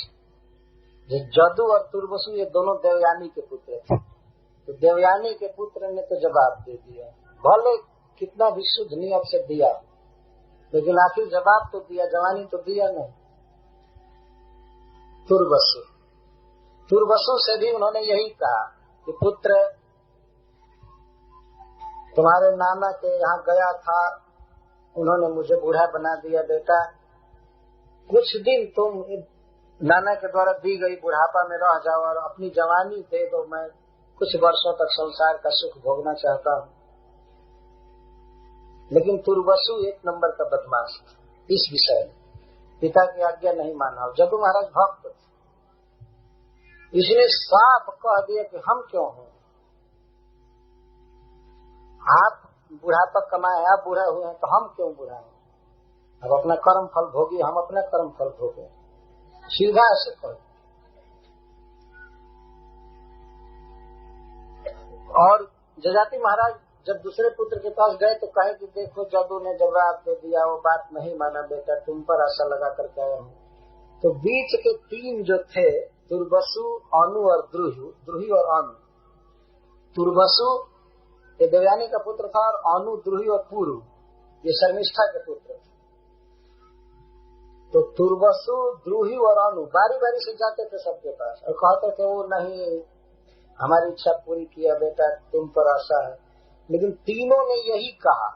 जदू और तुर्बसु ये दोनों देवयानी के पुत्र थे। तो देवयानी के पुत्र ने तो जवाब दे दिया, भले कितना भी शुद्ध नियत से दिया, लेकिन आखिर जवाब तो दिया, जवानी तो दिया नहीं। तुर्बसु से भी उन्होंने यही कहा कि पुत्र, तुम्हारे नाना के यहाँ गया था, उन्होंने मुझे बूढ़ा बना दिया बेटा, कुछ दिन तुम नाना के द्वारा दी गई बुढ़ापा में रह जाओ और अपनी जवानी दे दो, मैं कुछ वर्षों तक संसार का सुख भोगना चाहता हूँ। लेकिन तुर्बसु एक नंबर का बदमाश था इस विषय में, पिता की आज्ञा नहीं माना। जदू महाराज भक्त थे, इसने साफ कह दिया कि हम क्यों हैं, आप बुढ़ापा कमाए, आप बूढ़ा हुए हैं तो हम क्यों बूढ़ा हैं, अब अपना कर्म फल भोगी, हम अपना कर्म फल भोगे, सीधा से कह। और जजाति महाराज जब दूसरे पुत्र के पास गए तो कहे कि देखो जदू ने जवाब दे दिया, वो बात नहीं माना बेटा, तुम पर आशा लगा करके आया हूँ। तो बीच के तीन जो थे, तुर्बसु, अनु और द्रुहि और अनु। तुर्बसु ये देवयानी का पुत्र था और अनु, द्रुहि और पुरु ये शर्मिष्ठा के पुत्र थे। तो तुर्वसु, द्रुहि और अनु बारी बारी से जाते थे सबके पास और कहते थे वो नहीं, हमारी इच्छा पूरी किया बेटा, तुम पर आशा है। लेकिन तीनों ने यही कहा,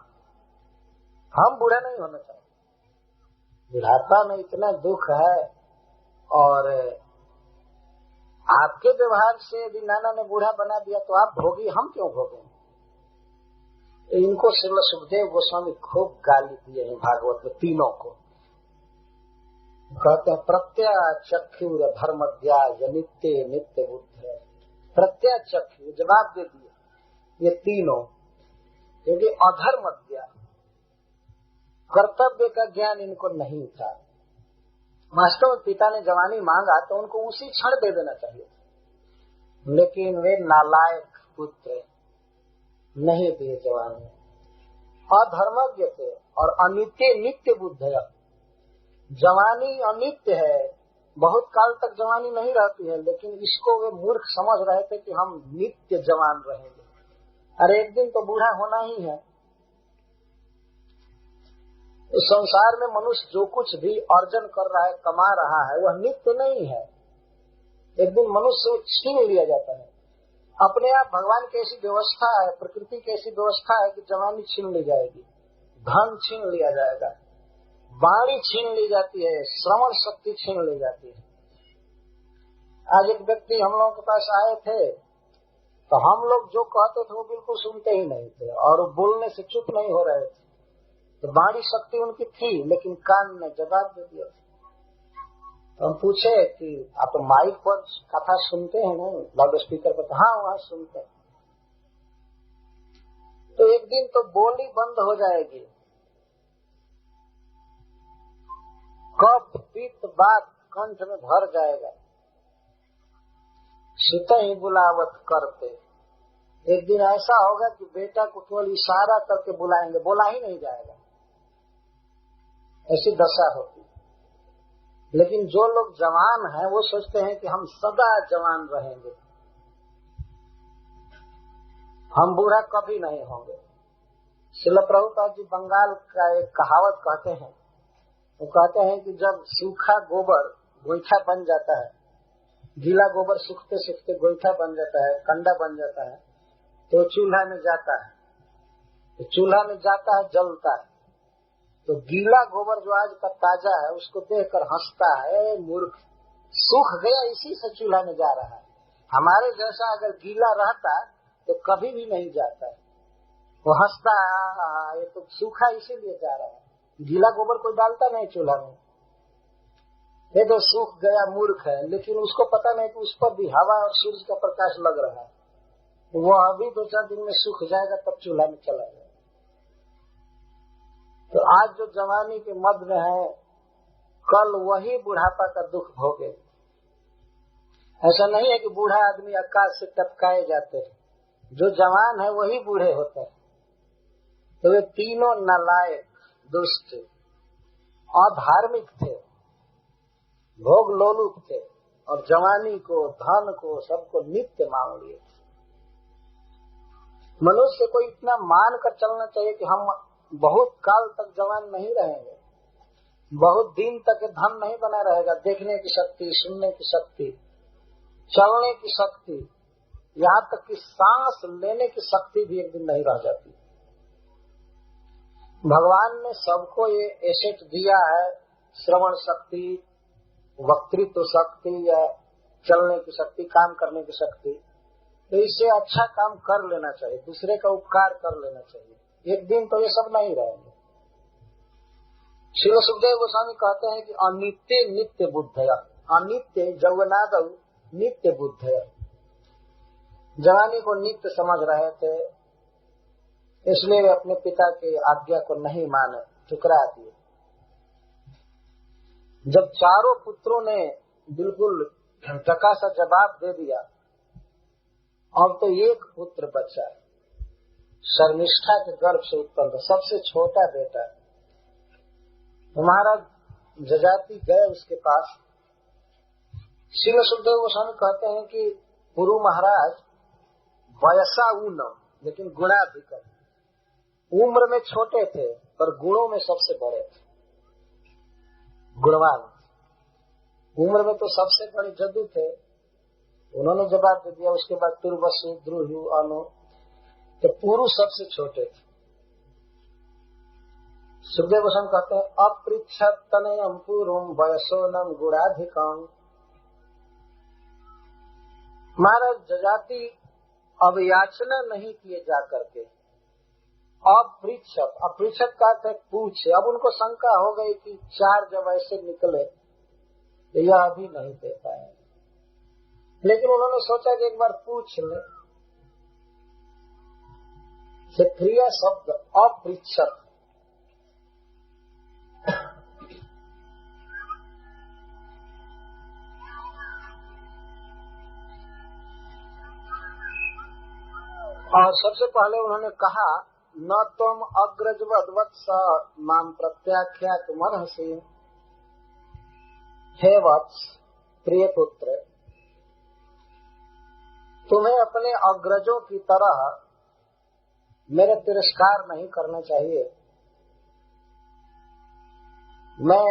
हम बूढ़ा नहीं होना चाहिए, बुढ़ापा में इतना दुख है और आपके व्यवहार से यदि नाना ने बूढ़ा बना दिया तो आप भोगी, हम क्यों भोगेंगे। इनको श्रील सुखदेव गोस्वामी खूब गाली दिए हैं भागवत में तीनों को। कहते हैं प्रत्याचक्षुर धर्मद्याज नित्य नित्य बुद्ध। प्रत्याचक्षु जवाब दे दिए ये तीनों, क्योंकि अधर्मद्या कर्तव्य का ज्ञान इनको नहीं था। वास्तव में पिता ने जवानी मांगा तो उनको उसी क्षण दे देना चाहिए, लेकिन वे नालायक पुत्र नहीं दिए जवानी, अधर्मज्ञ थे और अनित्य नित्य बुद्ध है। जवानी अनित्य है, बहुत काल तक जवानी नहीं रहती है, लेकिन इसको वे मूर्ख समझ रहे थे कि हम नित्य जवान रहेंगे। अरे एक दिन तो बूढ़ा होना ही है। इस संसार में मनुष्य जो कुछ भी अर्जन कर रहा है, कमा रहा है, वह नित्य नहीं है। एक दिन मनुष्य छीन लिया जाता है। अपने आप भगवान की ऐसी व्यवस्था है, प्रकृति की ऐसी व्यवस्था है कि जवानी छीन ली जाएगी, धन छीन लिया जाएगा, वाणी छीन ली जाती है, श्रवण शक्ति छीन ली जाती है। आज एक व्यक्ति हम लोगों के पास आए थे तो हम लोग जो कहते थे वो बिल्कुल सुनते ही नहीं थे और बोलने से चुप नहीं हो रहे थे। तो वाणी शक्ति उनकी थी, लेकिन कान ने जवाब दे दिया। तो हम पूछे कि आप तो माइक पर कथा सुनते हैं ना, लाउड स्पीकर पर? हाँ, वहाँ सुनते हैं। तो एक दिन तो बोली बंद हो जाएगी, कफ पित्त बात कंठ में भर जाएगा, सुत ही बुलावट करते। एक दिन ऐसा होगा कि बेटा को केवल इशारा करके बुलाएंगे, बोला ही नहीं जाएगा, ऐसी दशा होती। लेकिन जो लोग जवान हैं वो सोचते हैं कि हम सदा जवान रहेंगे, हम बूढ़ा कभी नहीं होंगे। श्रील प्रभुपाद जी बंगाल का एक कहावत कहते हैं, वो कहते हैं कि जब सूखा गोबर गोईठा बन जाता है, गीला गोबर सूखते सूखते गोईठा बन जाता है, कंडा बन जाता है, तो चूल्हा में जाता है, तो चूल्हा में जाता है, जलता है, तो गीला गोबर जो आज का ताजा है उसको देखकर हंसता है, मूर्ख, सूख गया इसी से चूल्हा में जा रहा है। हमारे जैसा अगर गीला रहता तो कभी भी नहीं जाता है, वो हंसता है, ये तो सूखा इसीलिए जा रहा है। गीला गोबर कोई डालता नहीं चूल्हा में, ये तो सूख गया मूर्ख है, लेकिन उसको पता नहीं कि उस पर भी हवा और सूर्य का प्रकाश लग रहा है, वो अभी 2-4 दिन में सूख जाएगा, तब चूल्हा में चला जाएगा। तो आज जो जवानी के मध्य में है, कल वही बुढ़ापा का दुख भोगे। ऐसा नहीं है कि बूढ़ा आदमी आकाश से टपकाए जाते हैं, जो जवान है वही बूढ़े होते हैं। तो वे तीनों नालायक, दुष्ट, अधार्मिक थे, भोग लोलुप थे और जवानी को, धन को, सबको नित्य मान लिए थे। मनुष्य को इतना मान कर चलना चाहिए कि हम बहुत काल तक जवान नहीं रहेंगे, बहुत दिन तक धन नहीं बना रहेगा। देखने की शक्ति, सुनने की शक्ति, चलने की शक्ति, यहाँ तक कि सांस लेने की शक्ति भी एक दिन नहीं रह जाती। भगवान ने सबको ये एसेट दिया है, श्रवण शक्ति, वक्तृत्व शक्ति या चलने की शक्ति, काम करने की शक्ति। तो इससे अच्छा काम कर लेना चाहिए, दूसरे का उपकार कर लेना चाहिए। एक दिन तो ये सब नहीं रहेंगे। श्री सुखदेव गोस्वामी कहते हैं कि अनित्य नित्य बुद्धया, अनित्य जौवनादौ नित्य बुद्धया। जवानी को नित्य समझ रहे थे, इसलिए वे अपने पिता की आज्ञा को नहीं माने, ठुकरा दिए। जब चारों पुत्रों ने बिल्कुल टका सा जवाब दे दिया, अब तो एक पुत्र बचा है, शर्मिष्ठा के गर्भ से उत्पन्न, सबसे छोटा बेटा। महाराज जजाति गए उसके पास। श्री सुखदेव गोस्वामी कहते हैं कि पुरु महाराज वयसा ऊनम, लेकिन गुणाधिकम, उम्र में छोटे थे पर गुणों में सबसे बड़े थे। गुणवान। उम्र में तो सबसे बड़े जदू थे, उन्होंने जवाब दे दिया। उसके बाद तुर्वसु, द्रुहु, अनु, तो पुरुष सबसे छोटे थे। सुखदेव गोस्वामी कहते हैं अपृच्छत तनयम पूर्वम वयसोनम गुणाधिकम। महाराज जजाति अब याचना नहीं किए जा करके अपृच्छत, अपृच्छत का अर्थ पूछे। अब उनको शंका हो गई कि 4 जब ऐसे निकले तो यह अभी नहीं दे पाए, लेकिन उन्होंने सोचा कि एक बार पूछ ले। क्रिया शब्द अपृच्छत, और सबसे पहले उन्होंने कहा न तुम अग्रजवद्वत्स माम प्रत्याख्यात मनहसि। हे वत्स, प्रिय पुत्र, तुम्हें अपने अग्रजों की तरह मेरा तिरस्कार नहीं करना चाहिए। मैं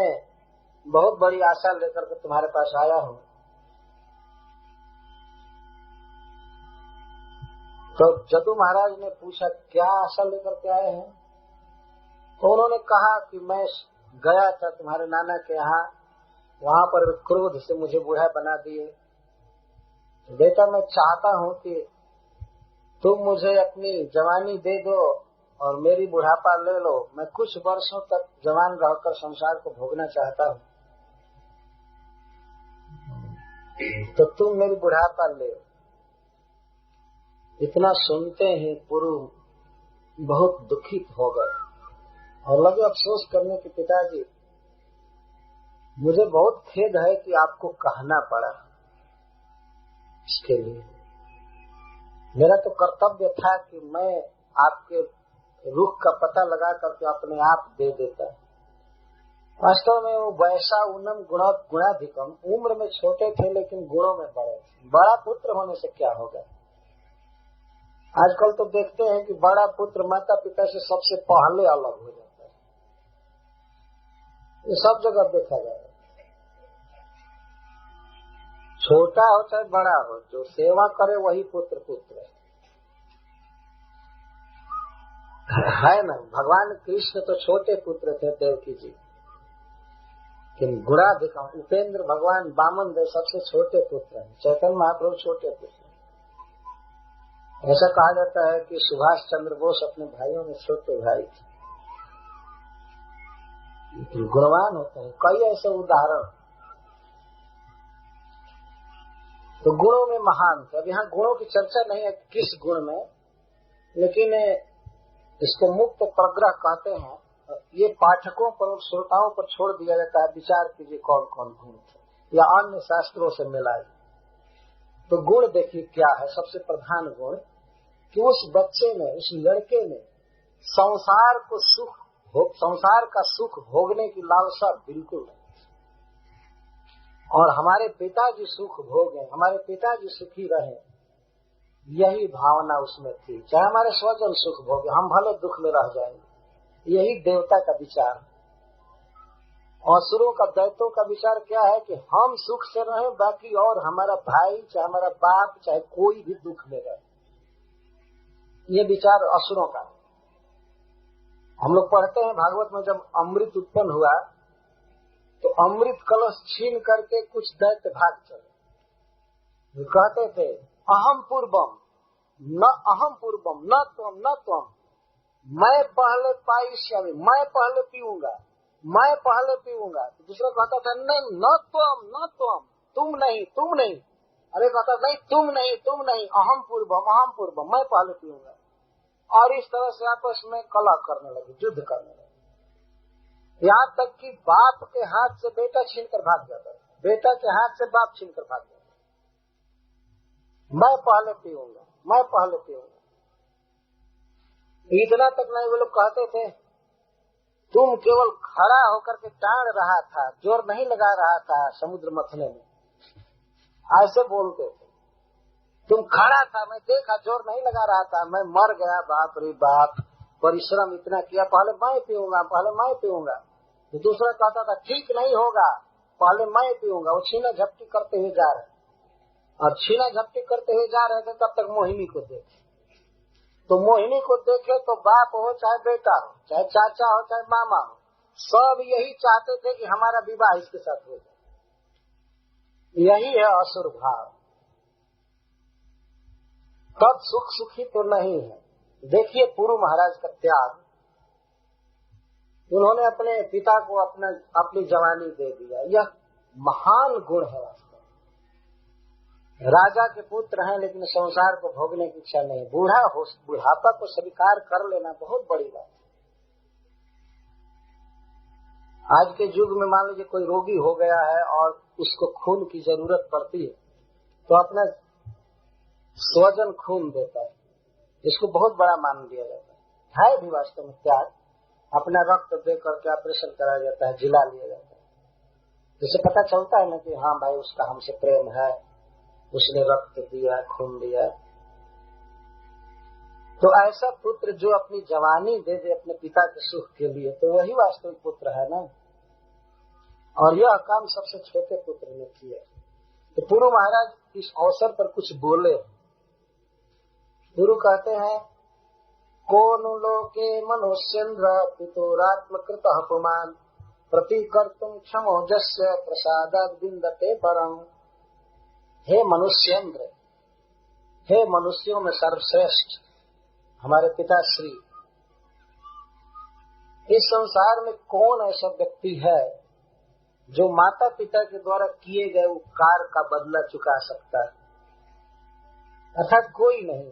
बहुत बड़ी आशा लेकर के तुम्हारे पास आया हूँ। तो जदू महाराज ने पूछा क्या आशा लेकर के आए हैं? तो उन्होंने कहा कि मैं गया था तुम्हारे नाना के यहाँ, वहाँ पर क्रोध से मुझे बूढ़ा बना दिए। बेटा मैं चाहता हूँ कि तुम मुझे अपनी जवानी दे दो और मेरी बुढ़ापा ले लो। मैं कुछ वर्षों तक जवान रहकर संसार को भोगना चाहता हूँ, तो तुम मेरी बुढ़ापा ले। इतना सुनते ही पुरु बहुत दुखित हो गए और लगे अफसोस करने के पिताजी मुझे बहुत खेद है कि आपको कहना पड़ा। इसके लिए मेरा तो कर्तव्य था कि मैं आपके रुख का पता लगा करके अपने आप दे देता। वास्तव में वो वैसा उन्नम गुणाधिकम, उम्र में छोटे थे लेकिन गुणों में बड़े थे। बड़ा पुत्र होने से क्या होगा? आजकल तो देखते हैं कि बड़ा पुत्र माता पिता से सबसे पहले अलग हो जाता है। ये सब जगह देखा जाए, छोटा हो चाहे बड़ा हो, जो सेवा करे वही पुत्र पुत्र है ना। भगवान कृष्ण तो छोटे पुत्र थे देवकी जी, लेकिन गुणाधिकम उपेंद्र भगवान बामन देव सबसे छोटे पुत्र हैं। चैतन्य महाप्रभु छोटे पुत्र। ऐसा कहा जाता है कि सुभाष चंद्र बोस अपने भाइयों में छोटे भाई थे, लेकिन गुणवान होते हैं। कई ऐसे उदाहरण। तो गुणों में महान थे। अब यहाँ गुणों की चर्चा नहीं है किस गुण में, लेकिन इसको मुक्त प्रग्रह कहते हैं। ये पाठकों पर और श्रोताओं पर छोड़ दिया जाता है, विचार कीजिए कौन कौन गुण थे या अन्य शास्त्रों से मिलाए। तो गुण देखिए क्या है। सबसे प्रधान गुण कि उस बच्चे में, उस लड़के में संसार का सुख भोगने की लालसा बिल्कुल नहीं। और हमारे पिताजी सुख भोगें, हमारे पिताजी सुखी रहें, यही भावना उसमें थी। चाहे हमारे स्वजन सुख भोगे, हम भले दुख में रह जाएंगे। यही देवता का विचार। असुरों का, दैत्यों का विचार क्या है कि हम सुख से रहें, बाकी और हमारा भाई चाहे हमारा बाप चाहे कोई भी दुख में रहे। ये विचार असुरों का। हम लोग पढ़ते हैं भागवत में, जब अमृत उत्पन्न हुआ तो अमृत कलश छीन करके कुछ दैत्य भाग चले। कहते थे अहम पूर्वम न त्वम, मैं पहले पाइष्यामि, मैं पहले पीऊंगा, मैं पहले पीऊंगा। तो दूसरा कहता था नहीं न त्वम, तुम नहीं। अरे कहता नहीं तुम नहीं, अहम पूर्वम, मैं पहले पीऊंगा। और इस तरह से आपस में कलह करने लगे, युद्ध करने लगे। यहाँ तक कि बाप के हाथ से बेटा छीनकर भाग जाता है, बेटा के हाथ से बाप छीनकर भाग जाता है। मैं पहले पीऊंगा। इतना तक नहीं, वो लोग कहते थे तुम केवल खड़ा होकर के टाण रहा था, जोर नहीं लगा रहा था समुद्र मथने में। ऐसे बोलते थे। तुम खड़ा था, मैं देखा, जोर नहीं लगा रहा था, मैं मर गया। बाप रे बाप, परिश्रम इतना किया, पहले मैं पीऊंगा। तो दूसरा कहता था ठीक नहीं होगा, पहले मैं पीऊंगा। वो छीना झपटी करते हुए जा रहे, और छीना झपटी करते हुए जा रहे थे, तब तक मोहिनी को देखे। तो मोहिनी को देखे तो बाप हो चाहे बेटा हो, चाहे चाचा हो चाहे मामा हो, सब यही चाहते थे कि हमारा विवाह इसके साथ हो जाए। यही है असुर भाव। तब सुख सुखी तो नहीं है। देखिए पुरु महाराज का त्याग, उन्होंने अपने पिता को अपनी जवानी दे दिया। यह महान गुण है। वास्तव राजा के पुत्र हैं, लेकिन संसार को भोगने की इच्छा नहीं। बुढ़ापा को स्वीकार कर लेना बहुत बड़ी बात है। आज के युग में मान लीजिए कोई रोगी हो गया है और उसको खून की जरूरत पड़ती है, तो अपना स्वजन खून देता है। इसको बहुत बड़ा मान लिया जाता है भी वास्तव में त्याग। अपना रक्त दे करके ऑपरेशन कराया जाता है, जिला लिया जाता है, जिससे पता चलता है ना कि हाँ भाई उसका हमसे प्रेम है, उसने रक्त दिया, खून दिया। तो ऐसा पुत्र जो अपनी जवानी दे दे अपने पिता के सुख के लिए, तो वही वास्तविक पुत्र है ना। और यह काम सबसे छोटे पुत्र ने किया। तो पुरु महाराज इस अवसर पर कुछ बोले। गुरु कहते हैं, कोनु लोके मनुष्येन्द्र पितुरात्मकृत अपमान प्रतिकर्तुम क्षमोजस्य प्रसादात् विन्दते परम। हे मनुष्येन्द्र, हे मनुष्यों में सर्वश्रेष्ठ हमारे पिताश्री, इस संसार में कौन ऐसा व्यक्ति है जो माता पिता के द्वारा किए गए उपकार का बदला चुका सकता है? अर्थात कोई नहीं।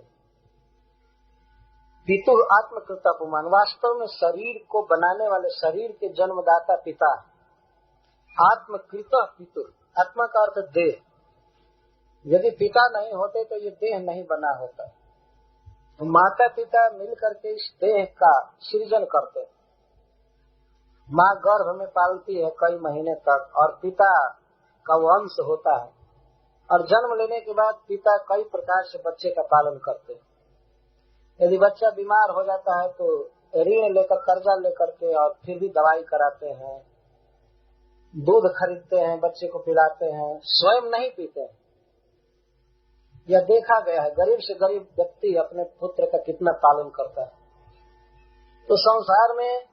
पितु आत्मकृत अपमान, वास्तव में शरीर को बनाने वाले, शरीर के जन्मदाता पिता। आत्मकृत पितु, आत्मा का अर्थ देह। यदि पिता नहीं होते तो ये देह नहीं बना होता। तो माता पिता मिलकर के इस देह का सृजन करते हैं। माँ गर्भ में पालती है कई महीने तक, और पिता का वंश होता है, और जन्म लेने के बाद पिता कई प्रकार से बच्चे का पालन करते हैं। यदि बच्चा बीमार हो जाता है तो ऋण लेकर, कर्जा लेकर के, और फिर भी दवाई कराते हैं, दूध खरीदते हैं, बच्चे को पिलाते हैं, स्वयं नहीं पीते हैं। यह देखा गया है, गरीब से गरीब व्यक्ति अपने पुत्र का कितना पालन करता है। तो संसार में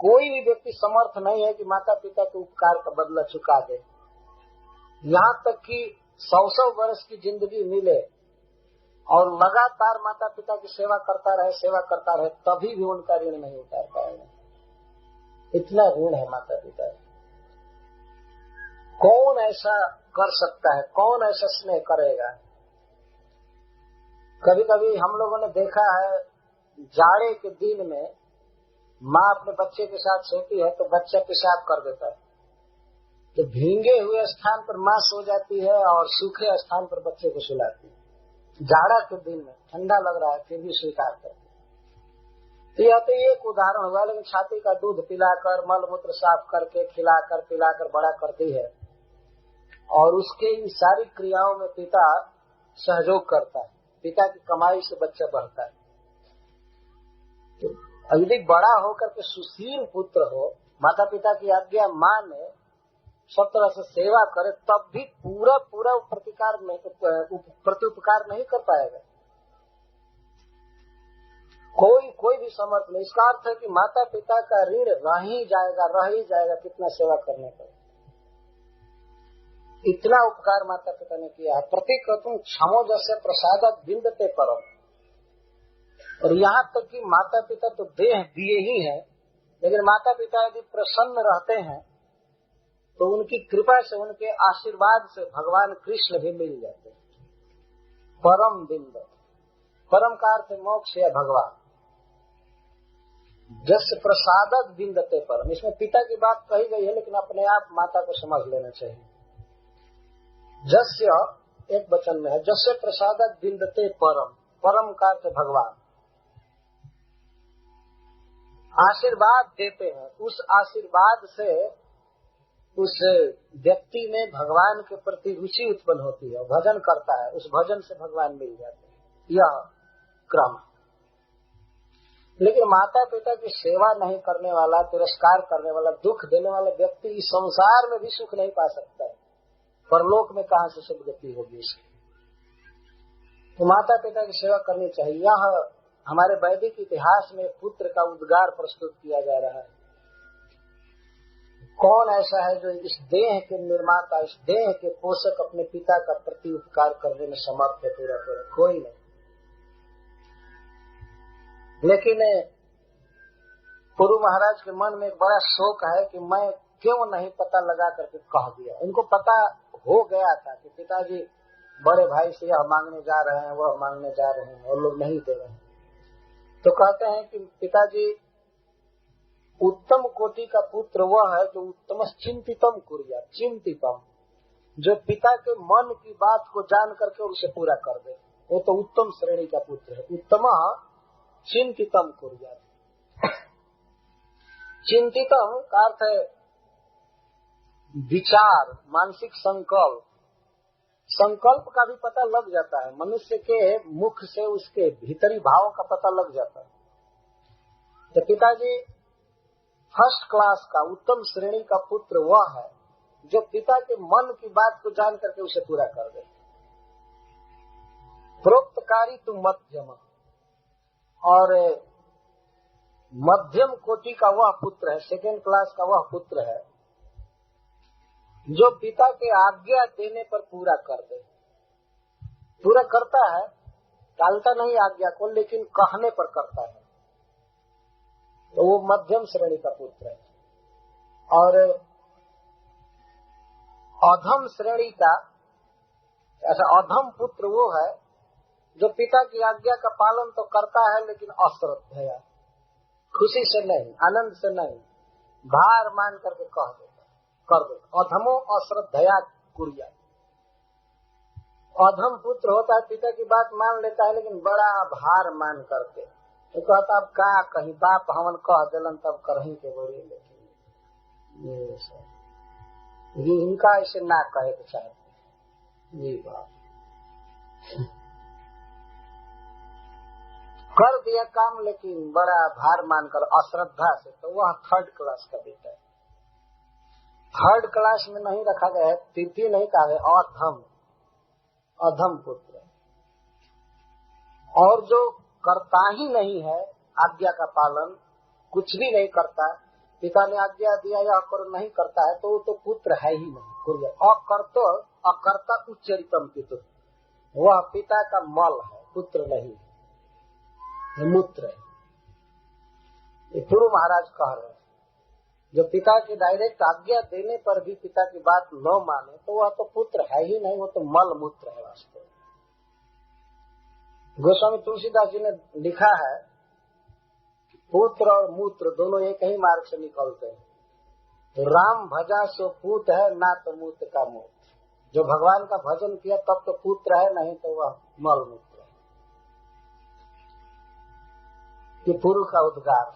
कोई भी व्यक्ति समर्थ नहीं है कि माता पिता के उपकार का बदला चुका दे। यहाँ तक कि 100 वर्ष की जिंदगी मिले और लगातार माता पिता की सेवा करता रहे, तभी भी उनका ऋण नहीं उतार पाएगा। इतना ऋण है माता पिता। कौन ऐसा कर सकता है? कौन ऐसा स्नेह करेगा? कभी कभी हम लोगों ने देखा है, जाड़े के दिन में माँ अपने बच्चे के साथ सोती है तो बच्चा पेशाब कर देता है, तो भींगे हुए स्थान पर माँ सो जाती है और सूखे स्थान पर बच्चे को सुलाती है। जाड़ा के दिन में ठंडा लग रहा है फिर भी स्वीकार करती है। तो यह तो एक उदाहरण हुआ, लेकिन छाती का दूध पिलाकर, मल मूत्र साफ करके, खिलाकर पिलाकर बड़ा करती है, और उसके इन सारी क्रियाओं में पिता सहयोग करता है। पिता की कमाई से बच्चा बढ़ता है। तो यदि बड़ा होकर के सुशील पुत्र हो, माता पिता की आज्ञा माने, सब तरह से सेवा करे, तब भी पूरा प्रत्युपकार नहीं कर पाएगा। कोई भी समर्थ नहीं। इसका अर्थ है कि माता पिता का ऋण रह ही जाएगा कितना सेवा करने पर। इतना उपकार माता पिता ने किया है। प्रतिक्रतुम क्षमो जैसे प्रसादात् विन्दते परम। और यहाँ तक कि माता पिता तो देह दिए ही हैं, लेकिन माता पिता यदि प्रसन्न रहते हैं तो उनकी कृपा से, उनके आशीर्वाद से भगवान कृष्ण भी मिल जाते हैं। परम बिंद, परम का अर्थ मोक्ष या भगवान। जैसे प्रसादात् विन्दते परम, इसमें पिता की बात कही गई है, लेकिन अपने आप माता को समझ लेना चाहिए। जस्य एक वचन में है, जस्य प्रसादात् विन्दते परम, परम का अर्थ भगवान। आशीर्वाद देते हैं, उस आशीर्वाद से उस व्यक्ति में भगवान के प्रति रुचि उत्पन्न होती है, भजन करता है, उस भजन से भगवान मिल जाते हैं। यह क्रम। लेकिन माता पिता की सेवा नहीं करने वाला, तिरस्कार करने वाला, दुख देने वाला व्यक्ति इस संसार में भी सुख नहीं पा सकता है। परलोक में कहां से सुख गति होगी इसकी। तो माता पिता की सेवा करनी चाहिए। यह हमारे वैदिक इतिहास में पुत्र का उद्गार प्रस्तुत किया जा रहा है। कौन ऐसा है जो इस देह के निर्माता, इस देह के पोषक अपने पिता का प्रति उपकार करने में समर्थ है? पूरा पूरा कोई नहीं। लेकिन पुरु महाराज के मन में एक बड़ा शौक है कि मैं क्यों नहीं पता लगा करके कह दिया। इनको पता हो गया था कि पिताजी बड़े भाई से यह मांगने जा रहे हैं, वह मांगने जा रहे हैं, और लोग नहीं दे रहे हैं। तो कहते हैं कि पिताजी, उत्तम कोटि का पुत्र वह है जो उत्तम चिंतितम कुर्या, चिंतितम, जो पिता के मन की बात को जान करके उसे पूरा कर दे, वो तो उत्तम श्रेणी का पुत्र है। उत्तम चिंतितम कुर्या। चिंतितम का अर्थ है विचार, मानसिक संकल्प। संकल्प का भी पता लग जाता है, मनुष्य के मुख से उसके भीतरी भावों का पता लग जाता है। तो पिताजी फर्स्ट क्लास का, उत्तम श्रेणी का पुत्र वह है जो पिता के मन की बात को जान करके उसे पूरा कर दे। प्रोक्तकारी तु मध्यम, और मध्यम कोटि का वह पुत्र है, सेकेंड क्लास का वह पुत्र है जो पिता के आज्ञा देने पर पूरा कर दे। पूरा करता है, टालता नहीं आज्ञा को, लेकिन कहने पर करता है, तो वो मध्यम श्रेणी का पुत्र है। और अधम श्रेणी का, ऐसा अधम पुत्र वो है जो पिता की आज्ञा का पालन तो करता है लेकिन अश्रद्धया, खुशी से नहीं, आनंद से नहीं, भार मान करके कह देता, कर देता। अधमो अश्रद्धया कुर्या। अधम पुत्र होता है, पिता की बात मान लेता है लेकिन बड़ा भार मान करके, तो कहता अब का कहीं, बाप हमन कह दिलन तब करही के बोली, लेकिन ये सब इनका ऐसे ना कहे के चाहते। ये बात कर दिया काम लेकिन बड़ा भार मानकर अश्रद्धा से, तो वह थर्ड क्लास का बेटा है। थर्ड क्लास में नहीं रखा गया है, तृतीय नहीं कहा गया, अधम, अधम पुत्र। और जो करता ही नहीं है आज्ञा का पालन, कुछ भी नहीं करता, पिता ने आज्ञा दिया या करो नहीं करता है, तो वो तो पुत्र है ही नहीं। अकर्ता उच्चरितम पितु, वह पिता का मल है, पुत्र नहीं, मूत्र है। ये पूर्व महाराज कह रहे हैं, जो पिता की डायरेक्ट आज्ञा देने पर भी पिता की बात न माने तो वह तो पुत्र है ही नहीं, वो तो मल मूत्र है वास्तव में। गोस्वामी तुलसीदास जी ने लिखा है पुत्र और मूत्र दोनों एक ही मार्ग से निकलते हैं। तो राम भजा सो पूत है, ना तो मूत्र का मूत्र। जो भगवान का भजन किया तब तो पुत्र है, नहीं तो वह मल मूत्र है। ये पूर्व का उद्गार।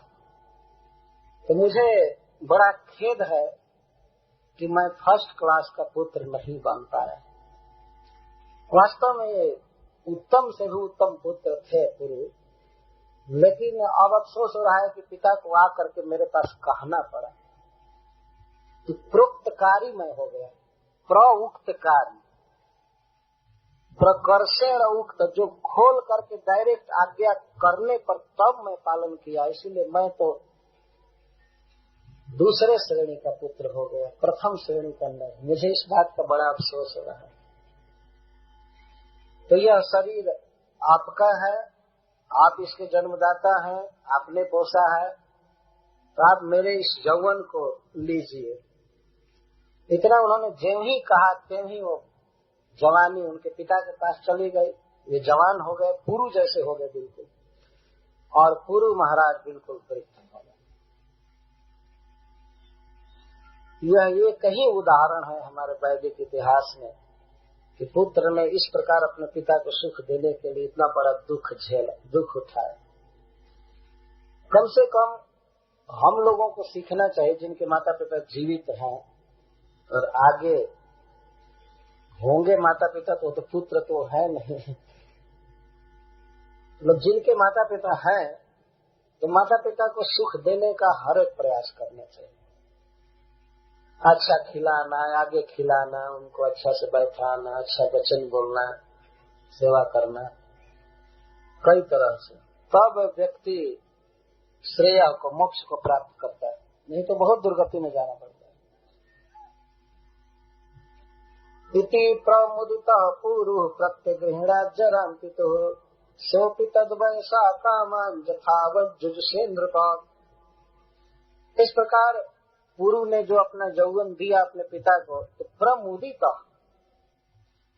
तो मुझे बड़ा खेद है कि मैं फर्स्ट क्लास का पुत्र नहीं बन पाया। वास्तव में उत्तम से भी उत्तम पुत्र थे पूर्व, लेकिन अब अफसोस हो रहा है कि पिता को आकर के मेरे पास कहना पड़ा। तो प्रोक्तकारी मैं हो गया, प्रउक्तकारी, प्रकर्षण उक्त, जो खोल करके डायरेक्ट आज्ञा करने पर तब मैं पालन किया, इसीलिए मैं तो दूसरे श्रेणी का पुत्र हो गया, प्रथम श्रेणी का नहीं। मुझे इस बात का बड़ा अफसोस हो रहा है। तो यह शरीर आपका है, आप इसके जन्मदाता हैं, आपने पोसा है, तो आप मेरे इस यौवन को लीजिए। इतना उन्होंने ज्यों ही कहा त्यों ही वो जवानी उनके पिता के पास चली गई। ये जवान हो गए, पुरु जैसे हो गए बिल्कुल, और पुरु महाराज बिल्कुल परिवर्तन हो गए। यह एक ही उदाहरण है हमारे वैदिक इतिहास में कि पुत्र ने इस प्रकार अपने पिता को सुख देने के लिए इतना बड़ा दुख उठाया। कम से कम हम लोगों को सीखना चाहिए, जिनके माता पिता जीवित हैं और आगे होंगे माता पिता, तो पुत्र तो है नहीं, मतलब जिनके माता पिता हैं तो माता पिता को सुख देने का हर एक प्रयास करना चाहिए। अच्छा खिलाना, आगे खिलाना, उनको अच्छा से बैठाना, अच्छा वचन बोलना, सेवा करना, कई तरह से, तब व्यक्ति श्रेय को, मोक्ष को प्राप्त करता है। नहीं तो बहुत दुर्गति में जाना पड़ता है। इति प्रमुदित पुरुः प्रत्यगृह्णाज्जरान्तितो सोऽपि तद्वयसा कामान् यथावत् जुजुषेन्द्रपा। इस प्रकार पुरु ने जो अपना यौवन दिया अपने पिता को, तो प्रमुदित,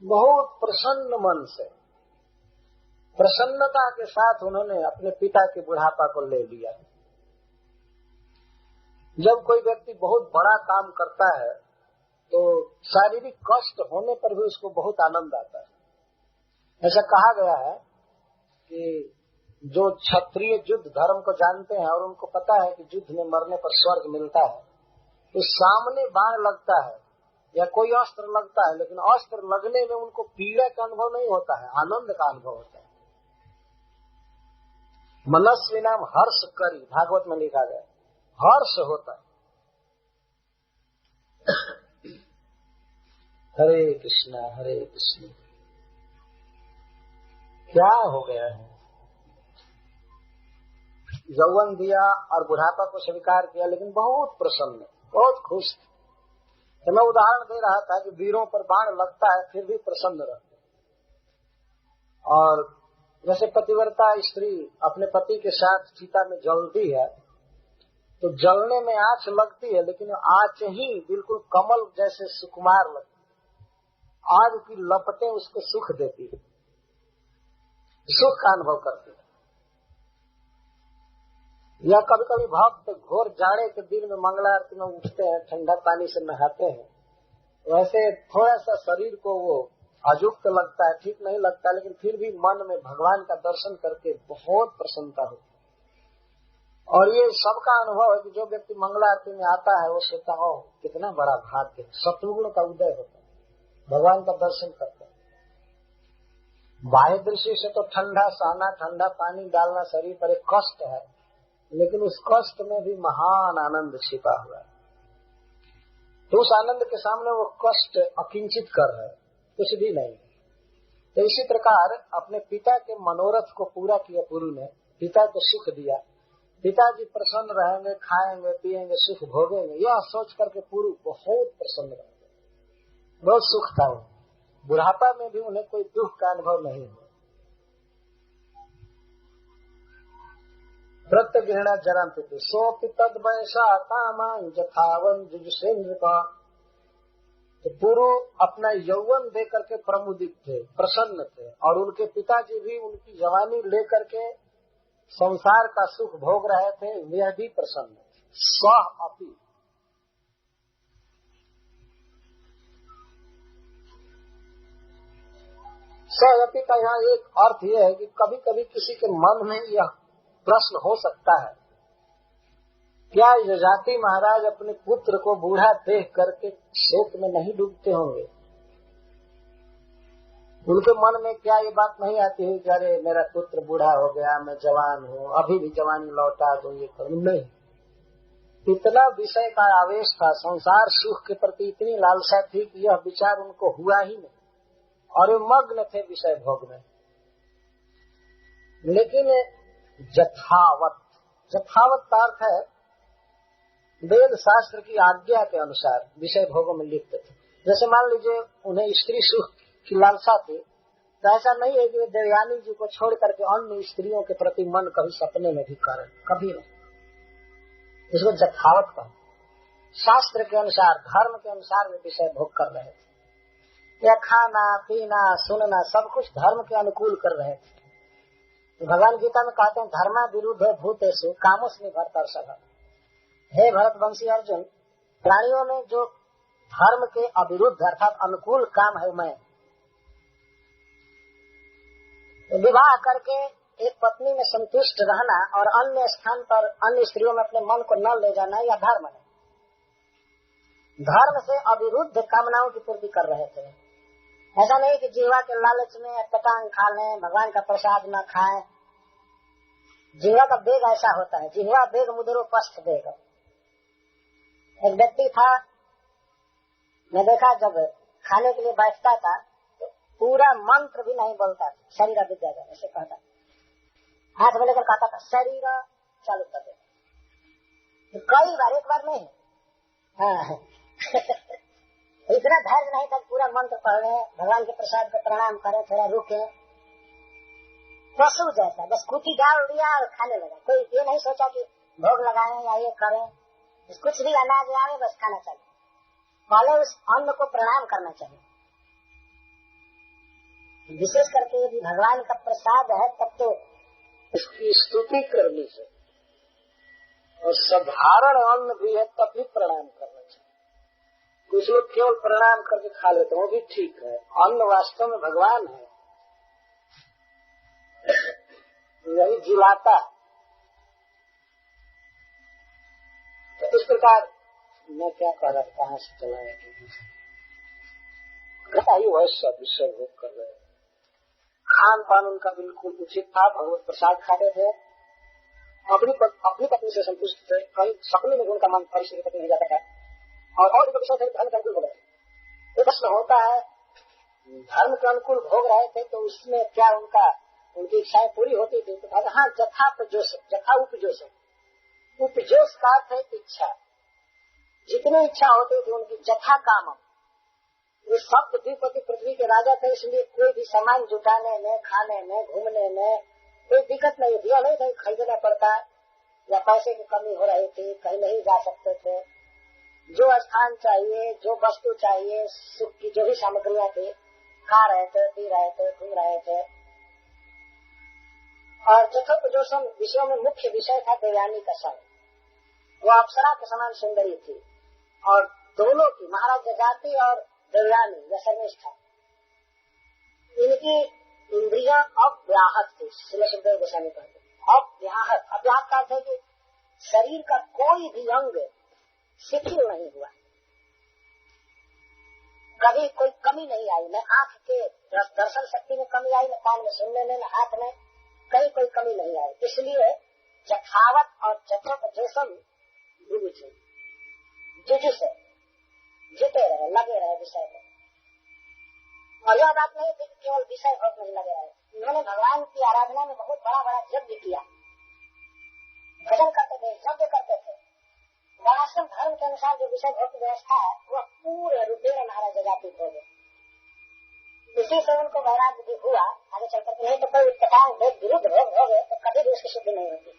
बहुत प्रसन्न मन से, प्रसन्नता के साथ उन्होंने अपने पिता के बुढ़ापा को ले लिया। जब कोई व्यक्ति बहुत बड़ा काम करता है तो शारीरिक कष्ट होने पर भी उसको बहुत आनंद आता है। ऐसा कहा गया है कि जो क्षत्रिय युद्ध धर्म को जानते हैं और उनको पता है कि युद्ध में मरने पर स्वर्ग मिलता है, तो सामने बाण लगता है या कोई अस्त्र लगता है, लेकिन अस्त्र लगने में उनको पीड़ा का अनुभव नहीं होता है, आनंद का अनुभव होता है। मनस्वी नाम हर्ष करी, भागवत में लिखा गया, हर्ष होता है। हरे कृष्णा हरे कृष्णा। क्या हो गया है, यौवन दिया और बुढ़ापा को स्वीकार किया, लेकिन बहुत प्रसन्न, बहुत खुश। तो मैं उदाहरण दे रहा था कि वीरों पर बाण लगता है फिर भी प्रसन्न रहते। और जैसे पतिव्रता स्त्री अपने पति के साथ चिता में जलती है, तो जलने में आंच लगती है, लेकिन आंच ही बिल्कुल कमल जैसे सुकुमार लगती है। आग की लपटें उसको सुख देती है, सुख का अनुभव करती है। या कभी कभी भक्त घोर जाड़े के दिन में मंगला आरती में उठते हैं, ठंडा पानी से नहाते हैं, वैसे थोड़ा सा शरीर को वो अयुक्त लगता है, ठीक नहीं लगता, लेकिन फिर भी मन में भगवान का दर्शन करके बहुत प्रसन्नता होती है। और ये सबका अनुभव है कि जो व्यक्ति मंगला आरती में आता है वो सोचता है कितना बड़ा भाग्य, सत्वगुण का उदय होता है, भगवान का दर्शन करता है। बाह्य दृष्टि से तो ठंडा सहना, ठंडा पानी डालना शरीर पर एक कष्ट है, लेकिन उस कष्ट में भी महान आनंद छिपा हुआ है। तो उस आनंद के सामने वो कष्ट अकिंचित कर रहे, कुछ भी नहीं। तो इसी प्रकार अपने पिता के मनोरथ को पूरा किया पुरु ने, पिता को सुख दिया, पिताजी प्रसन्न रहेंगे, खाएंगे पिएंगे सुख भोगेंगे, यह सोच करके पुरु बहुत प्रसन्न रहेंगे, बहुत सुख था। बुढ़ापा में भी उन्हें कोई दुख का अनुभव नहीं हुआ। प्रत्यगृह्णा जरान्तितो सोऽपि तद्वयसा कामान् यथावत् जुजुषेन्द्रपा। तो पुरु अपना यौवन दे करके प्रमुदित थे, प्रसन्न थे, और उनके पिताजी भी उनकी जवानी लेकर के संसार का सुख भोग रहे थे, वह भी प्रसन्न थे। सह अपि, सह अपि का यहाँ एक अर्थ यह है कि कभी कभी किसी के मन में यह प्रश्न हो सकता है, क्या यजाति महाराज अपने पुत्र को बूढ़ा देख करके शोक में नहीं डूबते होंगे? उनके मन में क्या ये बात नहीं आती है कि अरे मेरा पुत्र बूढ़ा हो गया, मैं जवान हूँ, अभी भी जवानी लौटा दूं, ये करूं? नहीं, इतना विषय का आवेश था, संसार सुख के प्रति इतनी लालसा थी कि यह विचार उनको हुआ ही नहीं, और वे मग्न थे विषय भोग में। लेकिन यथावत, यथावत का अर्थ है वेद शास्त्र की आज्ञा के अनुसार विषय भोगों में लिप्त थे। जैसे मान लीजिए उन्हें स्त्री सुख की लालसा थी, तो ऐसा नहीं है कि वे देवयानी जी को छोड़ करके अन्य स्त्रियों के प्रति मन कभी सपने में भी करें, कभी नहीं। इसको यथावत का, शास्त्र के अनुसार, धर्म के अनुसार वे विषय भोग कर रहे थे, या खाना पीना सुनना सब कुछ धर्म के अनुकूल कर रहे थे। भगवान गीता में कहते हैं धर्मा विरुद्ध भूतेषु कामोऽस्मि भरतर्षभ। हे भरतवंशी अर्जुन, प्राणियों में जो धर्म के अविरुद्ध अर्थात अनुकूल काम है मैं। विवाह करके एक पत्नी में संतुष्ट रहना और अन्य स्थान पर अन्य स्त्रियों में अपने मन को न ले जाना, यह धर्म है। धर्म से अविरुद्ध कामनाओं की पूर्ति कर रहे थे। ऐसा नहीं कि जीवा के लालच में कटांग खा लें, भगवान का प्रसाद न खाएं, जिह्वा का वेग ऐसा होता है, जिह्वा वेग मुद्रो पस्थ वेग। एक व्यक्ति था, मैं देखा जब खाने के लिए बैठता था तो पूरा मंत्र भी नहीं बोलता था, शरीर विद्या का ऐसे कहता, हाथ में लेकर कहता था शरीर चालू कर दे। तो कई बार, एक बार नहीं, हाँ इतना धैर्य नहीं था, पूरा मंत्र पढ़ रहे, भगवान के प्रसाद को प्रणाम करें, थोड़ा रुके, पशु जैसा बस कुटी डाल दिया और खाने लगा। कोई ये नहीं सोचा कि भोग लगाएं या ये करें, कुछ भी अनाज आवे बस खाना चाहिए, पहले उस अन्न को प्रणाम करना चाहिए। विशेष करके यदि भगवान का प्रसाद है तब तो इसकी स्तुति करनी चाहिए, और साधारण अन्न भी है तब भी प्रणाम करना चाहिए। कुछ लोग केवल प्रणाम करके खा लेते हैं, वो भी ठीक है, अन्न वास्तव में भगवान है, यही जिलाता। तो इस प्रकार मैं क्या कह रहा था, कहाँ से चला वैसा विषय भोग कर रहे, खान पान उनका बिल्कुल उचित था, भगवत प्रसाद खाते थे, अपनी पत्नी से संतुष्ट थे, कहीं सपने में उनका मन परिस्थिति पत्नी नहीं जाता था, और विषय थे धर्म के अनुकूल हो गए। तो प्रश्न होता है, धर्म के अनुकूल भोग रहे थे तो उसमें क्या उनकी इच्छाएं पूरी होती थी? तो हाँ, जथा उपजोष, उपजोष का अर्थ है इच्छा, जितनी इच्छा होती थी उनकी जथा कामम। ये सब द्विपति पृथ्वी के राजा थे, इसलिए कोई भी सामान जुटाने में, खाने में, घूमने में कोई दिक्कत नहीं थी, नहीं कहीं खरीदना पड़ता या पैसे की कमी हो रही थी, कहीं नहीं जा सकते थे, जो स्थान चाहिए, जो वस्तु चाहिए, सुख की जो भी सामग्रियां थी, खा रहे थे, पी रहे थे, घूम रहे थे। और जथोपजोषम विषयों में मुख्य विषय था देवयानी का संग। वो अप्सरा के समान सुंदरी थी, और दोनों की, महाराज जजाति और देवयानी या शर्मिष्ठा, इनकी इंद्रियां अव्याहत थी। श्री सुखदेव गोस्वामी कहते अव्याहत। अव्याहत का अर्थ है कि शरीर का कोई भी अंग शिथिल नहीं हुआ, कभी कोई कमी नहीं आई, न आंख के दर्शन शक्ति में कमी आई, न कान में सुनने में, न हाथ में, कहीं कोई कमी नहीं आई। इसलिए जथावत और जथोपजोषम जुजु से जुटे रहे, लगे रहे विषय में। और यह बात नहीं थी कि केवल विषय भोग नहीं लगे रहे, उन्होंने भगवान की आराधना में बहुत बड़ा बड़ा यज्ञ किया, भजन करते थे, यज्ञ करते थे। वर्णाश्रम धर्म के अनुसार जो विषय भोग की व्यवस्था है वह पूरे रूपेण महाराज जजाति हो गए। इसी से उनको वैराग्य भी हुआ आगे चलकर, नहीं तो कोई उत्कटांग भोग विरुद्ध भोग हो गए तो कभी भी उसकी शुद्धि नहीं होती।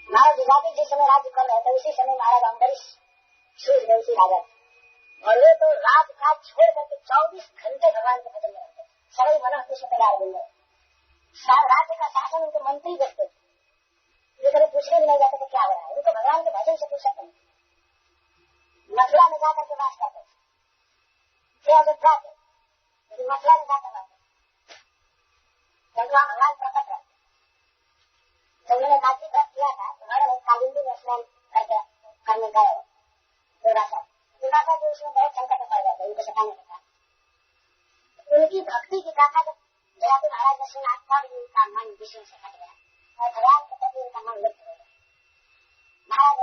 महाराज जजाति जिस समय राज्य कर रहे थे उसी समय महाराज अम्बरीश सूर्यवंशी राजा, और वे तो राजकाज छोड़ करके 24 घंटे भगवान के भजन में रहते, सभी मना कृष्ण पदार बन गए। राज्य का शासन उनके मंत्री देखते थे, जो कभी पूछने भी नहीं जाते तो क्या हो रहा है, उनको भगवान के भजन से पूछ सकते हैं। मथुरा में जाकर के वास करते थे, अयोध्या थे, लेकिन मथुरा में जाकर रहते वहाँ भगवान प्रकट रहते। तो उन्होंने काफी व्रत किया था, उन्होंने कालिंदी में स्नान करने गए जो उसमें बहुत संकट पड़ गया था, उनको सताने के बाद उनकी भक्ति की गाथा जब जयाति महाराज ने सुना तब उनका मन विषय से हट गया और भगवान के प्रति उनका मन लिप्त हो गया। महाराज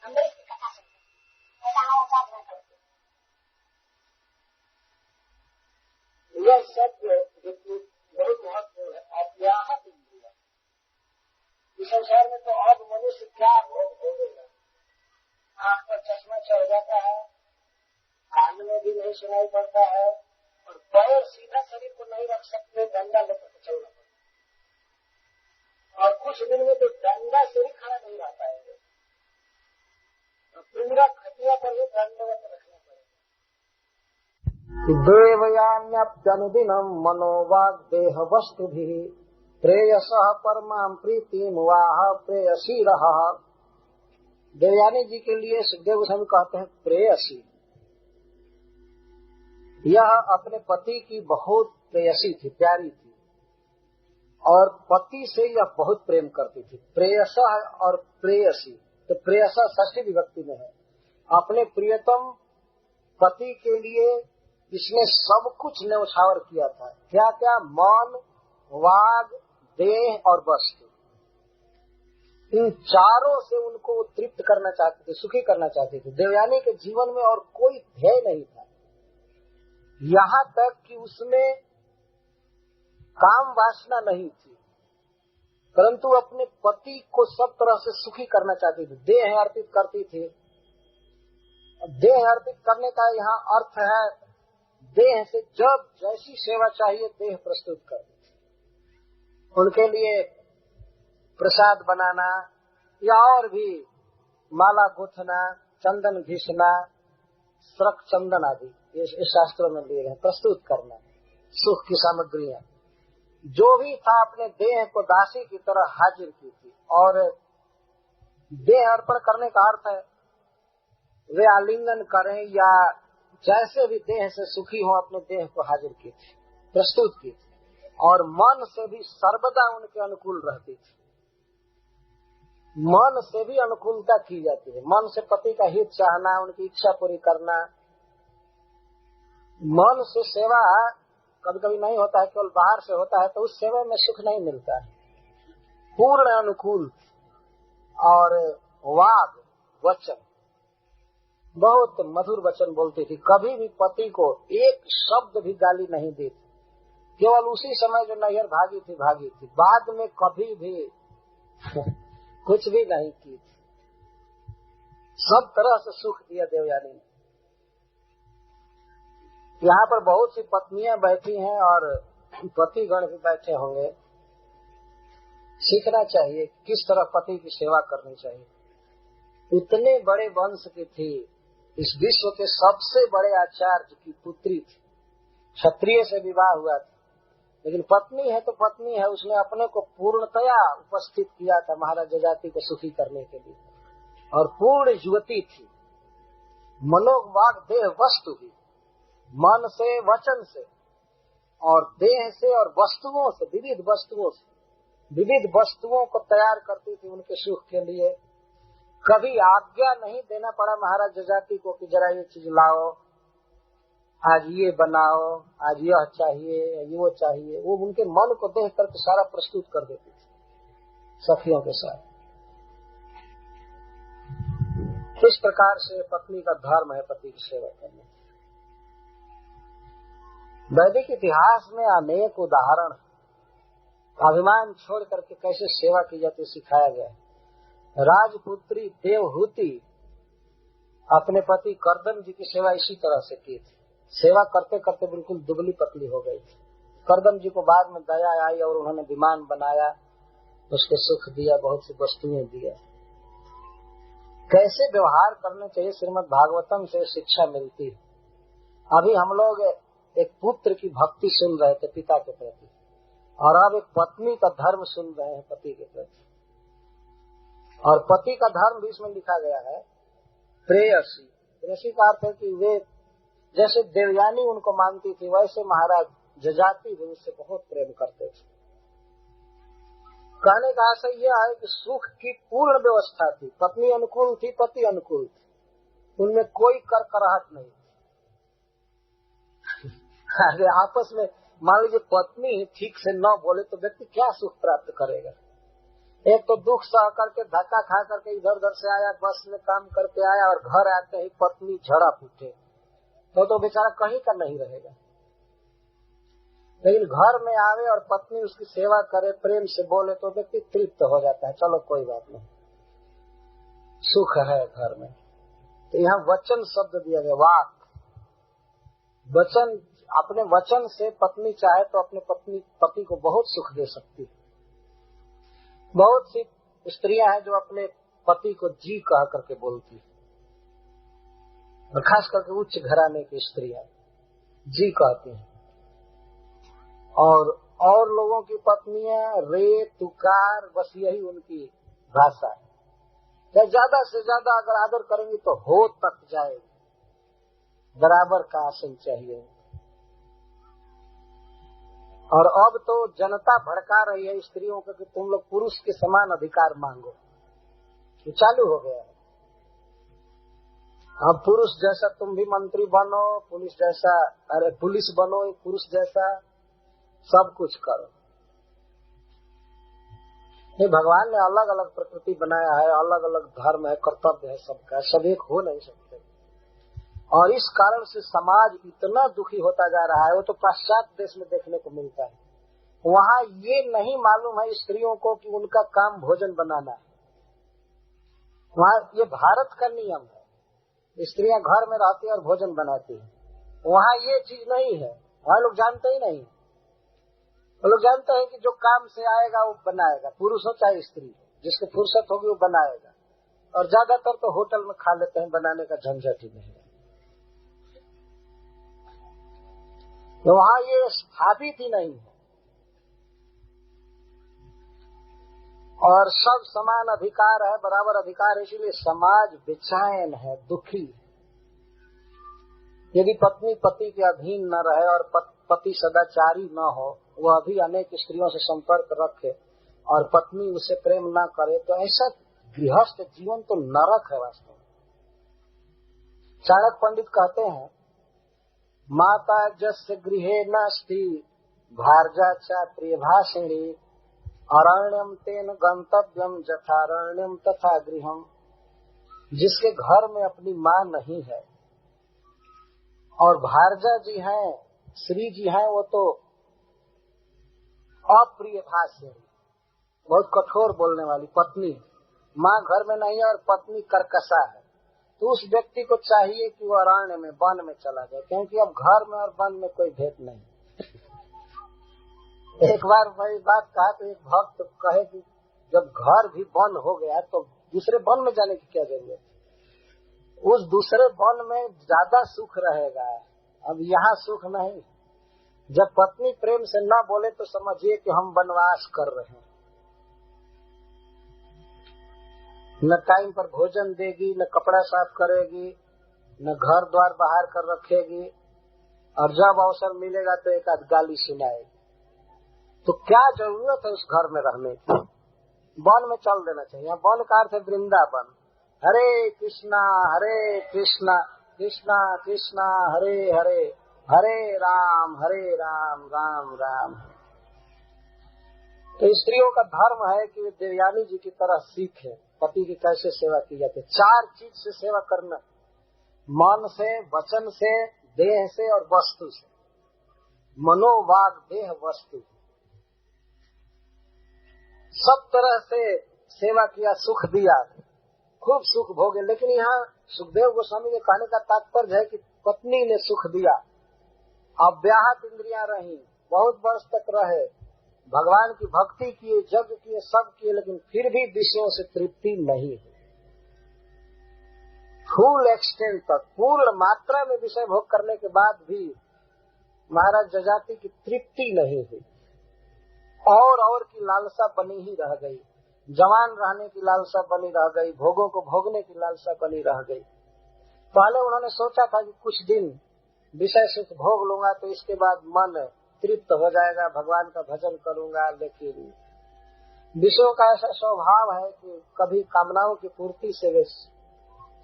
अम्बरीश की कथा सुनते, ऐसा हमारा चार्ज रहता है। यह शब्द बहुत महत्वपूर्ण है, अव्याहत इंद्रिय। इस संसार में तो अब मनुष्य क्या भोग भोगेगा, आंख पर चश्मा चढ़ जाता है, कान में भी नहीं सुनाई पड़ता है, और पैर सीधा शरीर को नहीं रख सकते, डंडा लेकर चलना पड़ता, और कुछ दिन में तो डंडा से भी खड़ा नहीं रह पाएंगे, पूरा खटिया पर ही दंडवत रखना पड़ेगा। देवयान्यप्यनुदिनम मनोवाग देह वस्तु भी प्रेयसः परमां प्रीतिम वाह प्रेयसी रहा। देवयानी जी के लिए सुखदेव गोस्वामी कहते हैं प्रेयसी। यह अपने पति की बहुत प्रेयसी थी, प्यारी थी, और पति से यह बहुत प्रेम करती थी। प्रेयसा और प्रेयसी, तो प्रेयसा षष्ठी विभक्ति में है। अपने प्रियतम पति के लिए इसने सब कुछ न्यौछावर किया था। क्या क्या? मन, वाग, देह और वस्तु। इन चारों से उनको तृप्त करना चाहते थे, सुखी करना चाहते थे। देवयानी के जीवन में और कोई ध्येय नहीं था, यहाँ तक कि उसमें काम वासना नहीं थी, परंतु अपने पति को सब तरह से सुखी करना चाहती थी। देह अर्पित करती थी। देह अर्पित करने का यहाँ अर्थ है देह से जब जैसी सेवा चाहिए देह प्रस्तुत कर दी। उनके लिए प्रसाद बनाना या और भी माला गुथना, चंदन घिसना, श्रक चंदन आदि ये शास्त्रों में लिए गए, प्रस्तुत करना सुख की सामग्रियां, जो भी था अपने देह को दासी की तरह हाजिर की थी। और देह अर्पण करने का अर्थ है वे आलिंगन करें या जैसे भी देह से सुखी हो अपने देह को हाजिर की थी, प्रस्तुत की थी। और मन से भी सर्वदा उनके अनुकूल रहती थी। मन से भी अनुकूलता की जाती है। मन से पति का हित चाहना, उनकी इच्छा पूरी करना। मन से सेवा कभी कभी नहीं होता है, केवल बाहर से होता है, तो उस सेवा में सुख नहीं मिलता है। पूर्ण अनुकूल। और वाद वचन, बहुत मधुर वचन बोलती थी। कभी भी पति को एक शब्द भी गाली नहीं दी थी। केवल उसी समय जो नैहर भागी थी, बाद में कभी भी कुछ भी नहीं की थी। सब तरह से सुख दिया देवयानी ने। यहाँ पर बहुत सी पत्नियां बैठी हैं और पतिगण भी बैठे होंगे। सीखना चाहिए किस तरह पति की सेवा करनी चाहिए। इतने बड़े वंश की थी, इस विश्व के सबसे बड़े आचार्य की पुत्री थी, क्षत्रिय से विवाह हुआ था, लेकिन पत्नी है तो पत्नी है। उसने अपने को पूर्णतया उपस्थित किया था महाराज जजाति को सुखी करने के लिए। और पूर्ण युवती थी, मनोवाग देह वस्तु भी, मन से, वचन से और देह से और वस्तुओं से, विविध वस्तुओं से, विविध वस्तुओं को तैयार करती थी उनके सुख के लिए। कभी आज्ञा नहीं देना पड़ा महाराज जजाति को कि जरा ये चीज लाओ, आज ये बनाओ, आज यह चाहिए, ये वो चाहिए। वो उनके मन को देख करके सारा प्रस्तुत कर देती थी सखियों के साथ। इस प्रकार से पत्नी का धर्म है पति की सेवा करना। वैदिक इतिहास में अनेक उदाहरण, अभिमान छोड़ करके कैसे सेवा की जाती सिखाया गया है। राजपुत्री देवहूति अपने पति करदम जी की सेवा इसी तरह से की थी। सेवा करते करते बिल्कुल दुबली पतली हो गई थी। करदम जी को बाद में दया आई और उन्होंने विमान बनाया, उसको सुख दिया, बहुत सी वस्तुएं दिया। कैसे व्यवहार करने चाहिए श्रीमद् भागवतम से शिक्षा मिलती है। अभी हम लोग एक पुत्र की भक्ति सुन रहे थे पिता के प्रति, और अब एक पत्नी का धर्म सुन रहे हैं पति के प्रति। और पति का धर्म भी इसमें लिखा गया है प्रेयसी। प्रेयसी का अर्थ है कि वे जैसे देवयानी उनको मानती थी, वैसे महाराज जजाति भी उससे बहुत प्रेम करते थे। कहने का आशय यह है कि सुख की पूर्ण व्यवस्था थी। पत्नी अनुकूल थी, पति अनुकूल थी, उनमें कोई करकराहट नहीं थी। अरे आपस में मान लीजिए पत्नी ठीक से न बोले तो व्यक्ति क्या सुख प्राप्त करेगा। एक तो दुख सह करके धक्का खा करके इधर उधर से आया, बस में काम करके आया और घर आते ही पत्नी झड़प उठे तो बेचारा कहीं का नहीं रहेगा। लेकिन घर में आवे और पत्नी उसकी सेवा करे, प्रेम से बोले तो व्यक्ति तृप्त हो जाता है। चलो कोई बात नहीं, सुख है घर में। तो यहाँ वचन शब्द दिया गया, वाक वचन। अपने वचन से पत्नी चाहे तो अपने पति को बहुत सुख दे सकती है। बहुत सी स्त्रियां हैं जो अपने पति को जी कह करके बोलती है, और खास करके उच्च घराने की स्त्रियां जी कहती हैं। और लोगों की पत्नियां रे तुकार, बस यही उनकी भाषा है। तो ज्यादा से ज्यादा अगर आदर करेंगी तो हो तक जाएगी, बराबर का आसन चाहिए। और अब तो जनता भड़का रही है स्त्रियों को कि तुम लोग पुरुष के समान अधिकार मांगो, ये चालू हो गया है। अब पुरुष जैसा तुम भी मंत्री बनो, पुलिस जैसा, अरे पुलिस बनो, पुरुष जैसा सब कुछ करो। ये भगवान ने अलग अलग प्रकृति बनाया है, अलग अलग धर्म है, कर्तव्य है सबका, सब एक हो नहीं सकते। और इस कारण से समाज इतना दुखी होता जा रहा है। वो तो पाश्चात्य देश में देखने को मिलता है। वहाँ ये नहीं मालूम है स्त्रियों को कि उनका काम भोजन बनाना है। वहाँ ये भारत का नियम है, स्त्रियां घर में रहती है और भोजन बनाती है। वहाँ ये चीज नहीं है, वहाँ लोग जानते ही नहीं। वो लोग जानते हैं कि जो काम से आएगा वो बनाएगा, पुरुष हो चाहे स्त्री, जिसको फुर्सत होगी वो बनाएगा। और ज्यादातर तो होटल में खा लेते हैं, बनाने का झंझट ही नहीं है। तो वहाँ ये स्थापित ही नहीं है। और सब समान अधिकार है, बराबर अधिकार है, इसीलिए समाज बेचैन है, दुखी है। यदि पत्नी पति के अधीन न रहे और पति सदाचारी न हो, वह भी अनेक स्त्रियों से संपर्क रखे और पत्नी उसे प्रेम न करे, तो ऐसा गृहस्थ जीवन तो नरक है वास्तव में। चाणक्य पंडित कहते हैं, माता जस्य गृहे नास्ति भार्या च प्रियभाषिणी अरण्यम तेन गंतव्यम जठारण्यम तथा गृहम। जिसके घर में अपनी माँ नहीं है और भारजा जी हैं, श्री जी हैं, वो तो अप्रिय भाषिणी, बहुत कठोर बोलने वाली पत्नी। माँ घर में नहीं है और पत्नी कर्कशा है, तो उस व्यक्ति को चाहिए कि वो अरण्य में, वन में चला जाए, क्योंकि अब घर में और वन में कोई भेद नहीं। एक बार मैं बात कहा तो एक भक्त कहे कि जब घर भी वन हो गया तो दूसरे वन में जाने की क्या जरूरत, उस दूसरे वन में ज्यादा सुख रहेगा, अब यहाँ सुख नहीं। जब पत्नी प्रेम से न बोले तो समझिए कि हम वनवास कर रहे हैं। न टाइम पर भोजन देगी, न कपड़ा साफ करेगी, न घर द्वार बाहर कर रखेगी, और जब अवसर मिलेगा तो एक आध गाली सुनाएगी। तो क्या जरूरत है उस घर में रहने की? वन में चल देना चाहिए। वन का अर्थ है वृंदावन। हरे कृष्णा कृष्णा कृष्णा हरे हरे, हरे राम राम राम। तो स्त्रियों का धर्म है कि वे देवयानी जी की तरह सीखे पति की कैसे सेवा की जाती है। 4 चीज से सेवा करना, मन से, वचन से, देह से और वस्तु से। मनोवाग देह वस्तु, सब तरह से सेवा किया, सुख दिया, खूब सुख भोगे। लेकिन यहाँ सुखदेव गोस्वामी के कहने का तात्पर्य है कि पत्नी ने सुख दिया, अव्याहत इंद्रियां रही, बहुत वर्ष तक रहे, भगवान की भक्ति किए, यज्ञ किए, सब किए, लेकिन फिर भी विषयों से तृप्ति नहीं हुई। फुल एक्सटेंट तक, पूर्ण मात्रा में विषय भोग करने के बाद भी महाराज जजाति की तृप्ति नहीं हुई। और की लालसा बनी ही रह गई, जवान रहने की लालसा बनी रह गई, भोगों को भोगने की लालसा बनी रह गई। पहले उन्होंने सोचा था कि कुछ दिन विषय सुख भोग लूंगा तो इसके बाद मन तृप्त हो जाएगा, भगवान का भजन करूंगा। लेकिन विषयों का ऐसा स्वभाव है कि कभी कामनाओं की पूर्ति से वे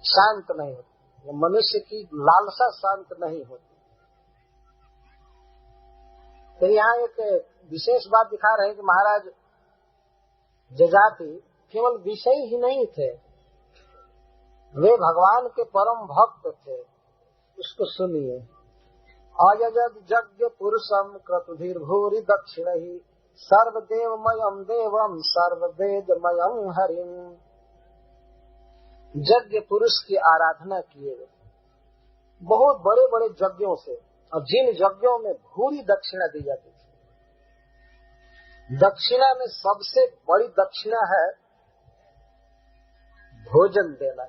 शांत नहीं होती, मनुष्य की लालसा शांत नहीं होती। तो यहाँ एक विशेष बात दिखा रहे हैं कि महाराज जजाति केवल विषय ही नहीं थे, वे भगवान के परम भक्त थे। उसको सुनिए। अयजद यज्ञ पुरुषम क्रतुभिर्भूरि दक्षिणहि सर्वदेवमयम देवम सर्ववेदमयम हरिम। यज्ञ पुरुष की आराधना किए गए बहुत बड़े बड़े यज्ञों से, और जिन यज्ञों में भूरी दक्षिणा दी जाती थी। दक्षिणा में सबसे बड़ी दक्षिणा है भोजन देना।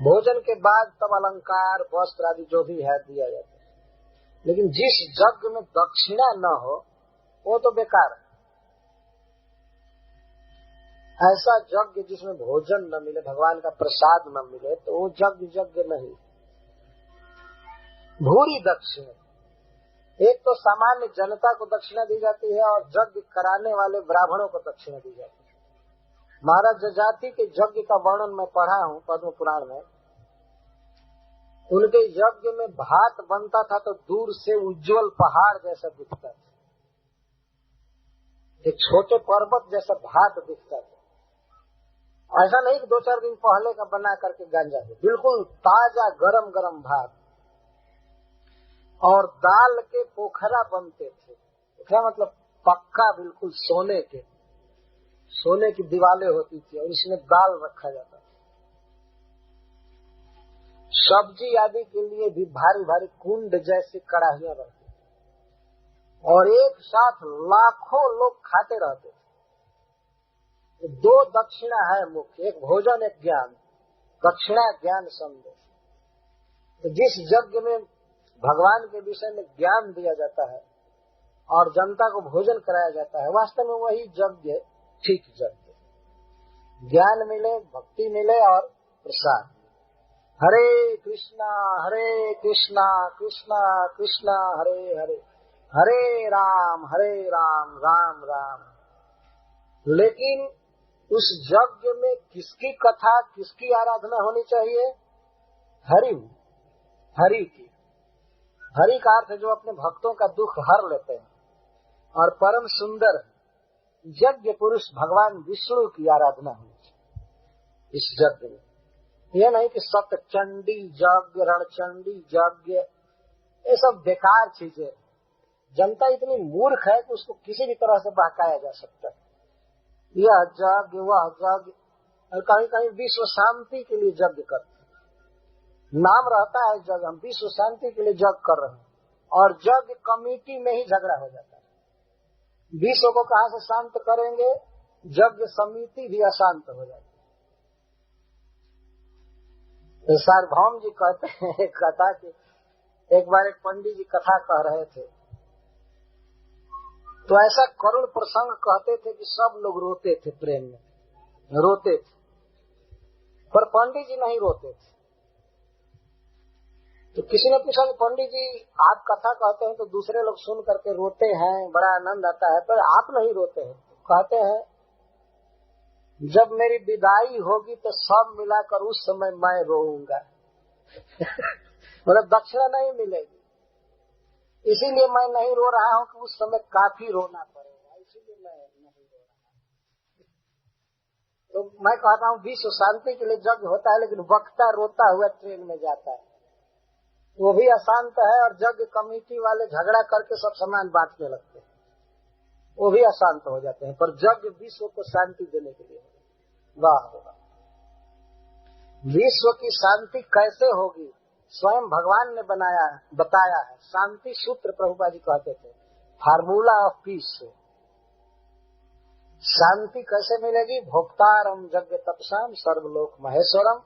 भोजन के बाद तब अलंकार, वस्त्र आदि जो भी है दिया जाता है। लेकिन जिस यज्ञ में दक्षिणा न हो वो तो बेकार है। ऐसा यज्ञ जिसमें भोजन न मिले, भगवान का प्रसाद न मिले, तो वो यज्ञ नहीं। भूरी दक्षिणा, एक तो सामान्य जनता को दक्षिणा दी जाती है और यज्ञ कराने वाले ब्राह्मणों को दक्षिणा दी जाती है। महाराज जजाति के यज्ञ का वर्णन मैं पढ़ा हूँ पद्म पुराण में। उनके यज्ञ में भात बनता था तो दूर से उज्जवल पहाड़ जैसा दिखता था। एक छोटे पर्वत जैसा भात दिखता था। ऐसा नहीं कि 2-4 दिन पहले का बना करके गांजा है, बिल्कुल ताजा गरम गरम भात। और दाल के पोखरा बनते थे। पोखरा मतलब पक्का बिल्कुल सोने की दीवारें होती थी और इसमें दाल रखा जाता था। सब्जी आदि के लिए भी भारी भारी कुंड जैसी कड़ाहियां रहती थी और एक साथ लाखों लोग खाते रहते थे। 2 दक्षिणा है मुख्य, एक भोजन एक ज्ञान। दक्षिणा ज्ञान संदेश। तो जिस यज्ञ में भगवान के विषय में ज्ञान दिया जाता है और जनता को भोजन कराया जाता है, वास्तव में वही यज्ञ ठीक यज्ञ। ज्ञान मिले, भक्ति मिले और प्रसाद। हरे कृष्णा कृष्णा कृष्णा हरे हरे, हरे राम राम राम। लेकिन उस यज्ञ में किसकी कथा, किसकी आराधना होनी चाहिए? हरि की। हरि का अर्थ जो अपने भक्तों का दुख हर लेते हैं और परम सुंदर यज्ञ पुरुष भगवान विष्णु की आराधना होनी इस यज्ञ में। यह नहीं कि सतचंडी यज्ञ, रणचंडी यज्ञ, ये सब बेकार चीजें। जनता इतनी मूर्ख है कि उसको किसी भी तरह से बहकाया जा सकता है। यह यज्ञ वह यज्ञ, और कहीं कहीं विश्व शांति के लिए यज्ञ करते हैं। नाम रहता है यज्ञ, हम विश्व शांति के लिए यज्ञ कर रहे हैं और यज्ञ कमेटी में ही झगड़ा हो जाता है। विश्व को कहां से शांत करेंगे? यज्ञ समिति भी अशांत हो जाती है। तो सार्वभौम जी कहते हैं कथा कि एक बार एक पंडित जी कथा कह रहे थे, तो ऐसा करुण प्रसंग कहते थे कि सब लोग रोते थे, प्रेम में रोते थे, पर पंडित जी नहीं रोते थे। तो किसी ने पूछा कि पंडित जी आप कथा कहते हैं तो दूसरे लोग सुन करके रोते हैं, बड़ा आनंद आता है, पर आप नहीं रोते हैं। कहते हैं जब मेरी विदाई होगी तो सब मिलाकर उस समय मैं रोऊंगा। मतलब दक्षिणा नहीं मिलेगी, इसीलिए मैं नहीं रो रहा हूँ कि उस समय काफी रोना पड़ेगा, इसीलिए मैं नहीं रो रहा हूँ। तो मैं कहता हूँ विश्व शांति के लिए यज्ञ होता है, लेकिन वक्ता रोता हुआ ट्रेन में जाता है, वो भी अशांत है। और यज्ञ कमेटी वाले झगड़ा करके सब सामान बांटने लगते हैं, वो भी अशांत हो जाते हैं। पर यज्ञ विश्व को शांति देने के लिए। वाह वाह। विश्व की शांति कैसे होगी? स्वयं भगवान ने बताया है। शांति सूत्र प्रभुपाद जी कहते थे, फार्मूला ऑफ पीस। शांति कैसे मिलेगी? भोक्तारम यज्ञ तपसाम सर्वलोक महेश्वरम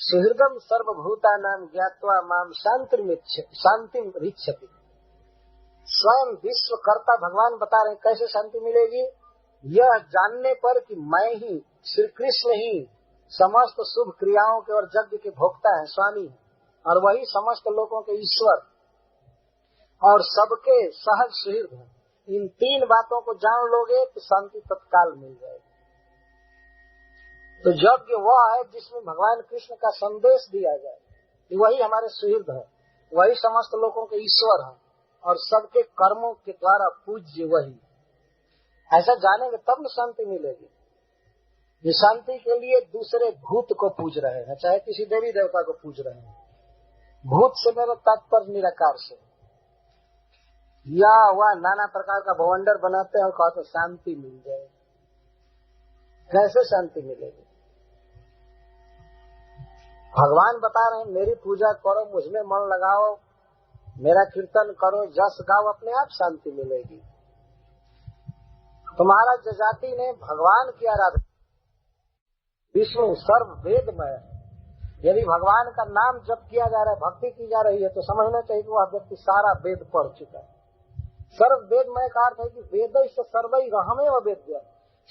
सुहृदम सर्वभूतानां ज्ञात्वा माम शांतिम ऋच्छति। स्वयं विश्वकर्ता भगवान बता रहे हैं कैसे शांति मिलेगी। यह जानने पर कि मैं ही, श्री कृष्ण ही समस्त शुभ क्रियाओं के और यज्ञ के भोक्ता है, स्वामी है, और वही समस्त लोगों के ईश्वर और सबके सहज सुहृद है। इन 3 बातों को जान लोगे तो शांति तत्काल मिल जाएगी। तो यज्ञ वह है जिसमें भगवान कृष्ण का संदेश दिया जाए, वही हमारे सुहृद है, वही समस्त लोगों के ईश्वर है और सबके कर्मों के द्वारा पूज्य वही। ऐसा जानेंगे तब न शांति मिलेगी। ये शांति के लिए दूसरे भूत को पूज रहे हैं, चाहे किसी देवी देवता को पूज रहे हैं। भूत से मेरा तात्पर्य निराकार से, या वह नाना प्रकार का भवंडर बनाते हैं और कहते शांति मिल जाए। कैसे शांति मिलेगी? भगवान बता रहे हैं मेरी पूजा करो, मुझमें मन लगाओ, मेरा कीर्तन करो, जस गाओ, अपने आप शांति मिलेगी। तुम्हारा जजाति ने भगवान की आराधना, विष्णु सर्व वेदमय है। यदि भगवान का नाम जप किया जा रहा है, भक्ति की जा रही है, तो समझना चाहिए कि वह व्यक्ति सारा वेद पढ़ चुका है। सर्व वेदमय का अर्थ है कि वेद से सर्वई रहमे व वेद्य,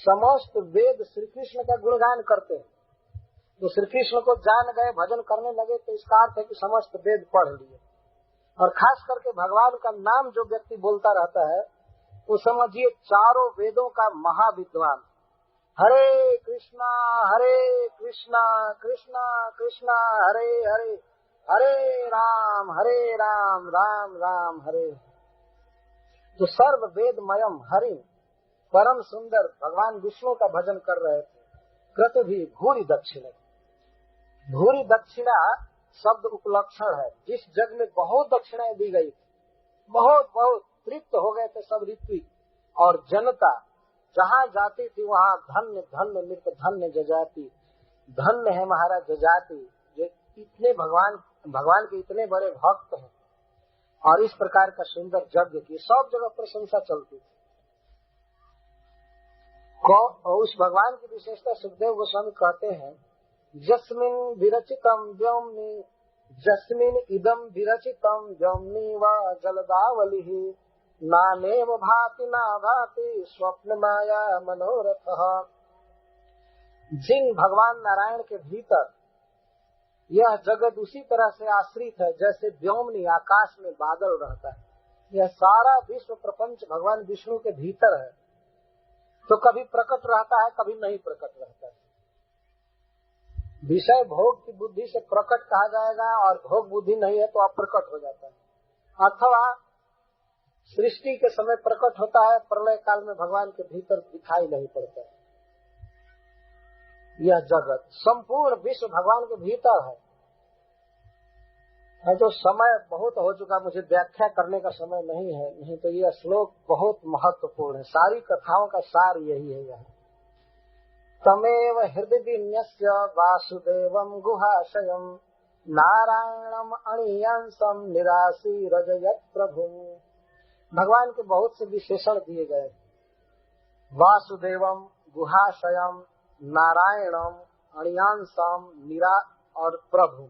समस्त वेद श्री कृष्ण का गुणगान करते हैं। तो श्री कृष्ण को जान गए, भजन करने लगे, तो इसका अर्थ है कि समस्त वेद पढ़ लिए। और खास करके भगवान का नाम जो व्यक्ति बोलता रहता है, वो समझिए चारों वेदों का महाविद्वान। हरे कृष्णा कृष्णा कृष्णा हरे हरे, हरे राम राम राम हरे। तो सर्व वेदमयम हरि परम सुंदर भगवान विष्णु का भजन कर रहे थे। कृत भी भूरि दक्षिण, भूरि दक्षिणा शब्द उपलक्षण है। जिस जग में बहुत दक्षिणाएं दी गई, बहुत बहुत तृप्त हो गए थे सब ऋत्विक और जनता, जहाँ जाती थी वहाँ धन्य धन्य नृत्य, धन्य जजाति, धन्य है महाराज जजाति, जो इतने भगवान के इतने बड़े भक्त हैं और इस प्रकार का सुंदर यज्ञ की सब जगह प्रशंसा चलती थी। उस भगवान की विशेषता सुखदेव गोस्वामी कहते हैं, जस्मिन विरचितम व्योमनि, जस्मिन इदम विरचितम व्योमनि व जलदावलिः, नानेव भाति ना भाति स्वप्न माया मनोरथ। जिन भगवान नारायण के भीतर यह जगत उसी तरह से आश्रित है जैसे व्योमनि आकाश में बादल रहता है, यह सारा विश्व प्रपंच भगवान विष्णु के भीतर है। तो कभी प्रकट रहता है, कभी नहीं प्रकट रहता है। विषय भोग की बुद्धि से प्रकट कहा जाएगा और भोग बुद्धि नहीं है तो अप्रकट हो जाता है, अथवा सृष्टि के समय प्रकट होता है, प्रलय काल में भगवान के भीतर दिखाई नहीं पड़ता है। यह जगत संपूर्ण विश्व भगवान के भीतर है। तो समय बहुत हो चुका, मुझे व्याख्या करने का समय नहीं है, नहीं तो यह श्लोक बहुत महत्वपूर्ण है। सारी कथाओं का सार यही है। यहाँ तमेव हृदय वासुदेवम गुहाशयम नारायणम अणियांसम निराशी रजयत प्रभु। भगवान के बहुत से विशेषण दिए गए, वासुदेवम गुहाशयम नारायणम अणियांसम निरा और प्रभु।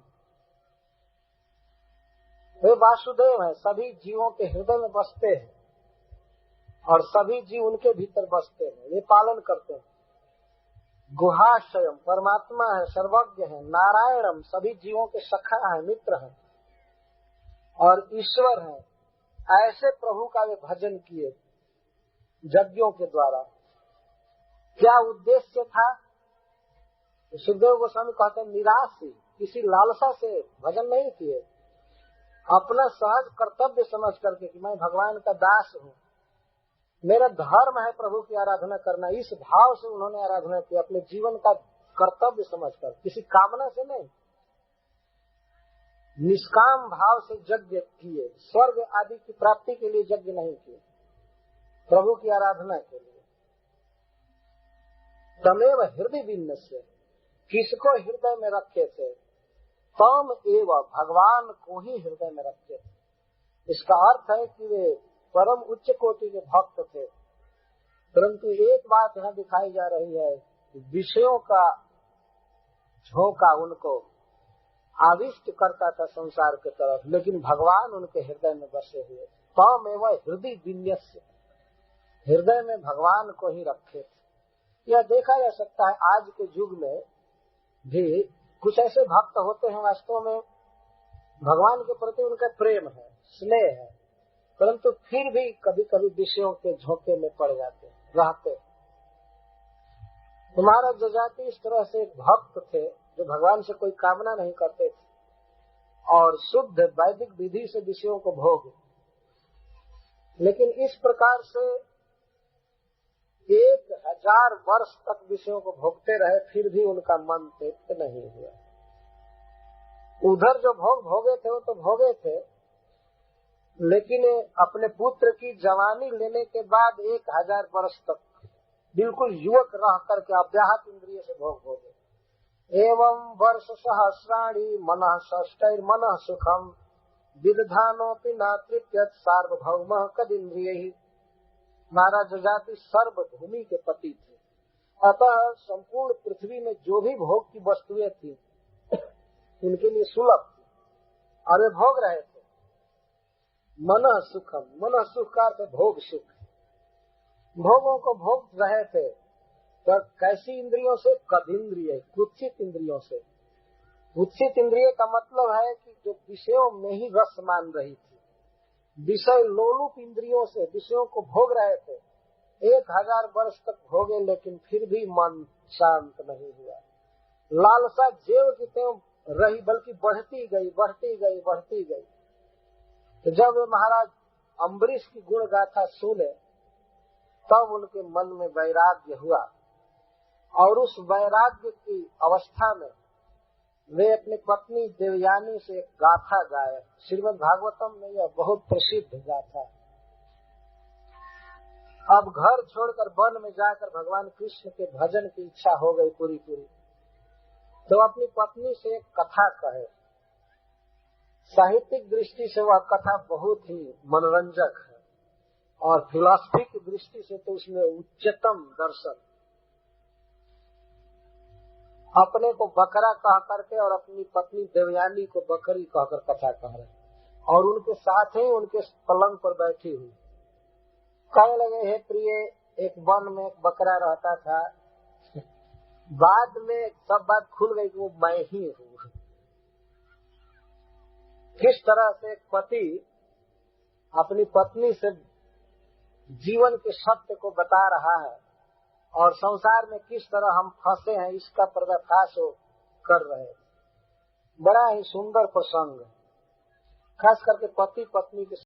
वे वासुदेव हैं, सभी जीवों के हृदय में बसते हैं और सभी जीव उनके भीतर बसते हैं, वे पालन करते हैं। गुहाशयम परमात्मा है, सर्वज्ञ है। नारायणम सभी जीवों के सखा है, मित्र है और ईश्वर है। ऐसे प्रभु का वे भजन किए यज्ञों के द्वारा। क्या उद्देश्य था? सुखदेव गोस्वामी कहते हैं, निराशी, किसी लालसा से भजन नहीं किए, अपना सहज कर्तव्य समझ करके कि मैं भगवान का दास हूँ, मेरा धर्म है प्रभु की आराधना करना, इस भाव से उन्होंने आराधना की, अपने जीवन का कर्तव्य समझकर, किसी कामना से नहीं, निष्काम भाव से यज्ञ किए। स्वर्ग आदि की प्राप्ति के लिए यज्ञ नहीं किए, प्रभु की आराधना के लिए। तमेव हृदय विन्नस्य, किसको हृदय में रखे थे? तम एवं भगवान को ही हृदय में रखे थे। इसका अर्थ है कि वे परम उच्च कोटि के भक्त थे, परंतु एक बात यहाँ दिखाई जा रही है, विषयों का झोंका उनको आविष्ट करता था संसार के तरफ, लेकिन भगवान उनके हृदय में बसे हुए। तम एवं हृदय विन्यस्य, हृदय में भगवान को ही रखे थे। यह देखा जा सकता है आज के युग में भी कुछ ऐसे भक्त होते हैं, वास्तव में भगवान के प्रति उनका प्रेम है, स्नेह है, परंतु फिर भी कभी कभी विषयों के झोंके में पड़ जाते रहते। तुम्हारा जजाति इस तरह से एक भक्त थे जो भगवान से कोई कामना नहीं करते थे और शुद्ध वैदिक विधि से विषयों को भोग, लेकिन इस प्रकार से 1000 वर्ष तक विषयों को भोगते रहे, फिर भी उनका मन तृप्त नहीं हुआ। उधर जो भोग भोगे थे वो तो भोगे थे, लेकिन अपने पुत्र की जवानी लेने के बाद 1000 वर्ष तक बिल्कुल युवक रह करके अव्याहत इंद्रिय से भोग भोगे। एवं वर्ष सहस्राणि मनः षष्टैर मनः सुखम विदधानोपि न तृप्यत सार्वभौमः कदिन्द्रियैः। महाराज जजाति सर्वभूमि के पति थे, अतः संपूर्ण पृथ्वी में जो भी भोग की वस्तुएं थी उनके लिए सुलभ थी और वे भोग रहे थे। मनः सुखम, मनः सुख का अर्थ भोग सुख, भोगों को भोग रहे थे। तो कैसी इंद्रियों से? कदिन्द्रिय, कुत्सित इंद्रियों से। कुत्सित इंद्रिय का मतलब है कि जो विषयों में ही रस मान रही थी, विषय लोलुप इंद्रियों से विषयों को भोग रहे थे। 1000 वर्ष तक भोगे, लेकिन फिर भी मन शांत नहीं हुआ। लालसा जेव की त्यों रही, बल्कि बढ़ती गई, बढ़ती गई, बढ़ती गई। तो जब महाराज अम्बरीश की गुण गाथा सुने तब उनके मन में वैराग्य हुआ और उस वैराग्य की अवस्था में वे अपनी पत्नी देवयानी से एक गाथा गाए। श्रीमद् भागवतम में यह बहुत प्रसिद्ध गाथा है। अब घर छोड़कर वन में जाकर भगवान कृष्ण के भजन की इच्छा हो गई पूरी, तो अपनी पत्नी से एक कथा कहे। साहित्यिक दृष्टि से वह कथा बहुत ही मनोरंजक है और फिलॉसफी की दृष्टि से तो उसमें उच्चतम दर्शन। अपने को बकरा कह करके और अपनी पत्नी देवयानी को बकरी कहकर कथा कह रहे और उनके साथ ही उनके पलंग पर बैठी हुई कहने लगे, हे प्रिय, एक वन में एक बकरा रहता था, बाद में सब बात खुल गई कि वो मैं ही हूँ। किस तरह से एक पति अपनी पत्नी से जीवन के सत्य को बता रहा है और संसार में किस तरह हम फंसे हैं इसका पर्दाफाश कर रहे हैं। बड़ा ही सुंदर प्रसंग, खास करके पति पत्नी के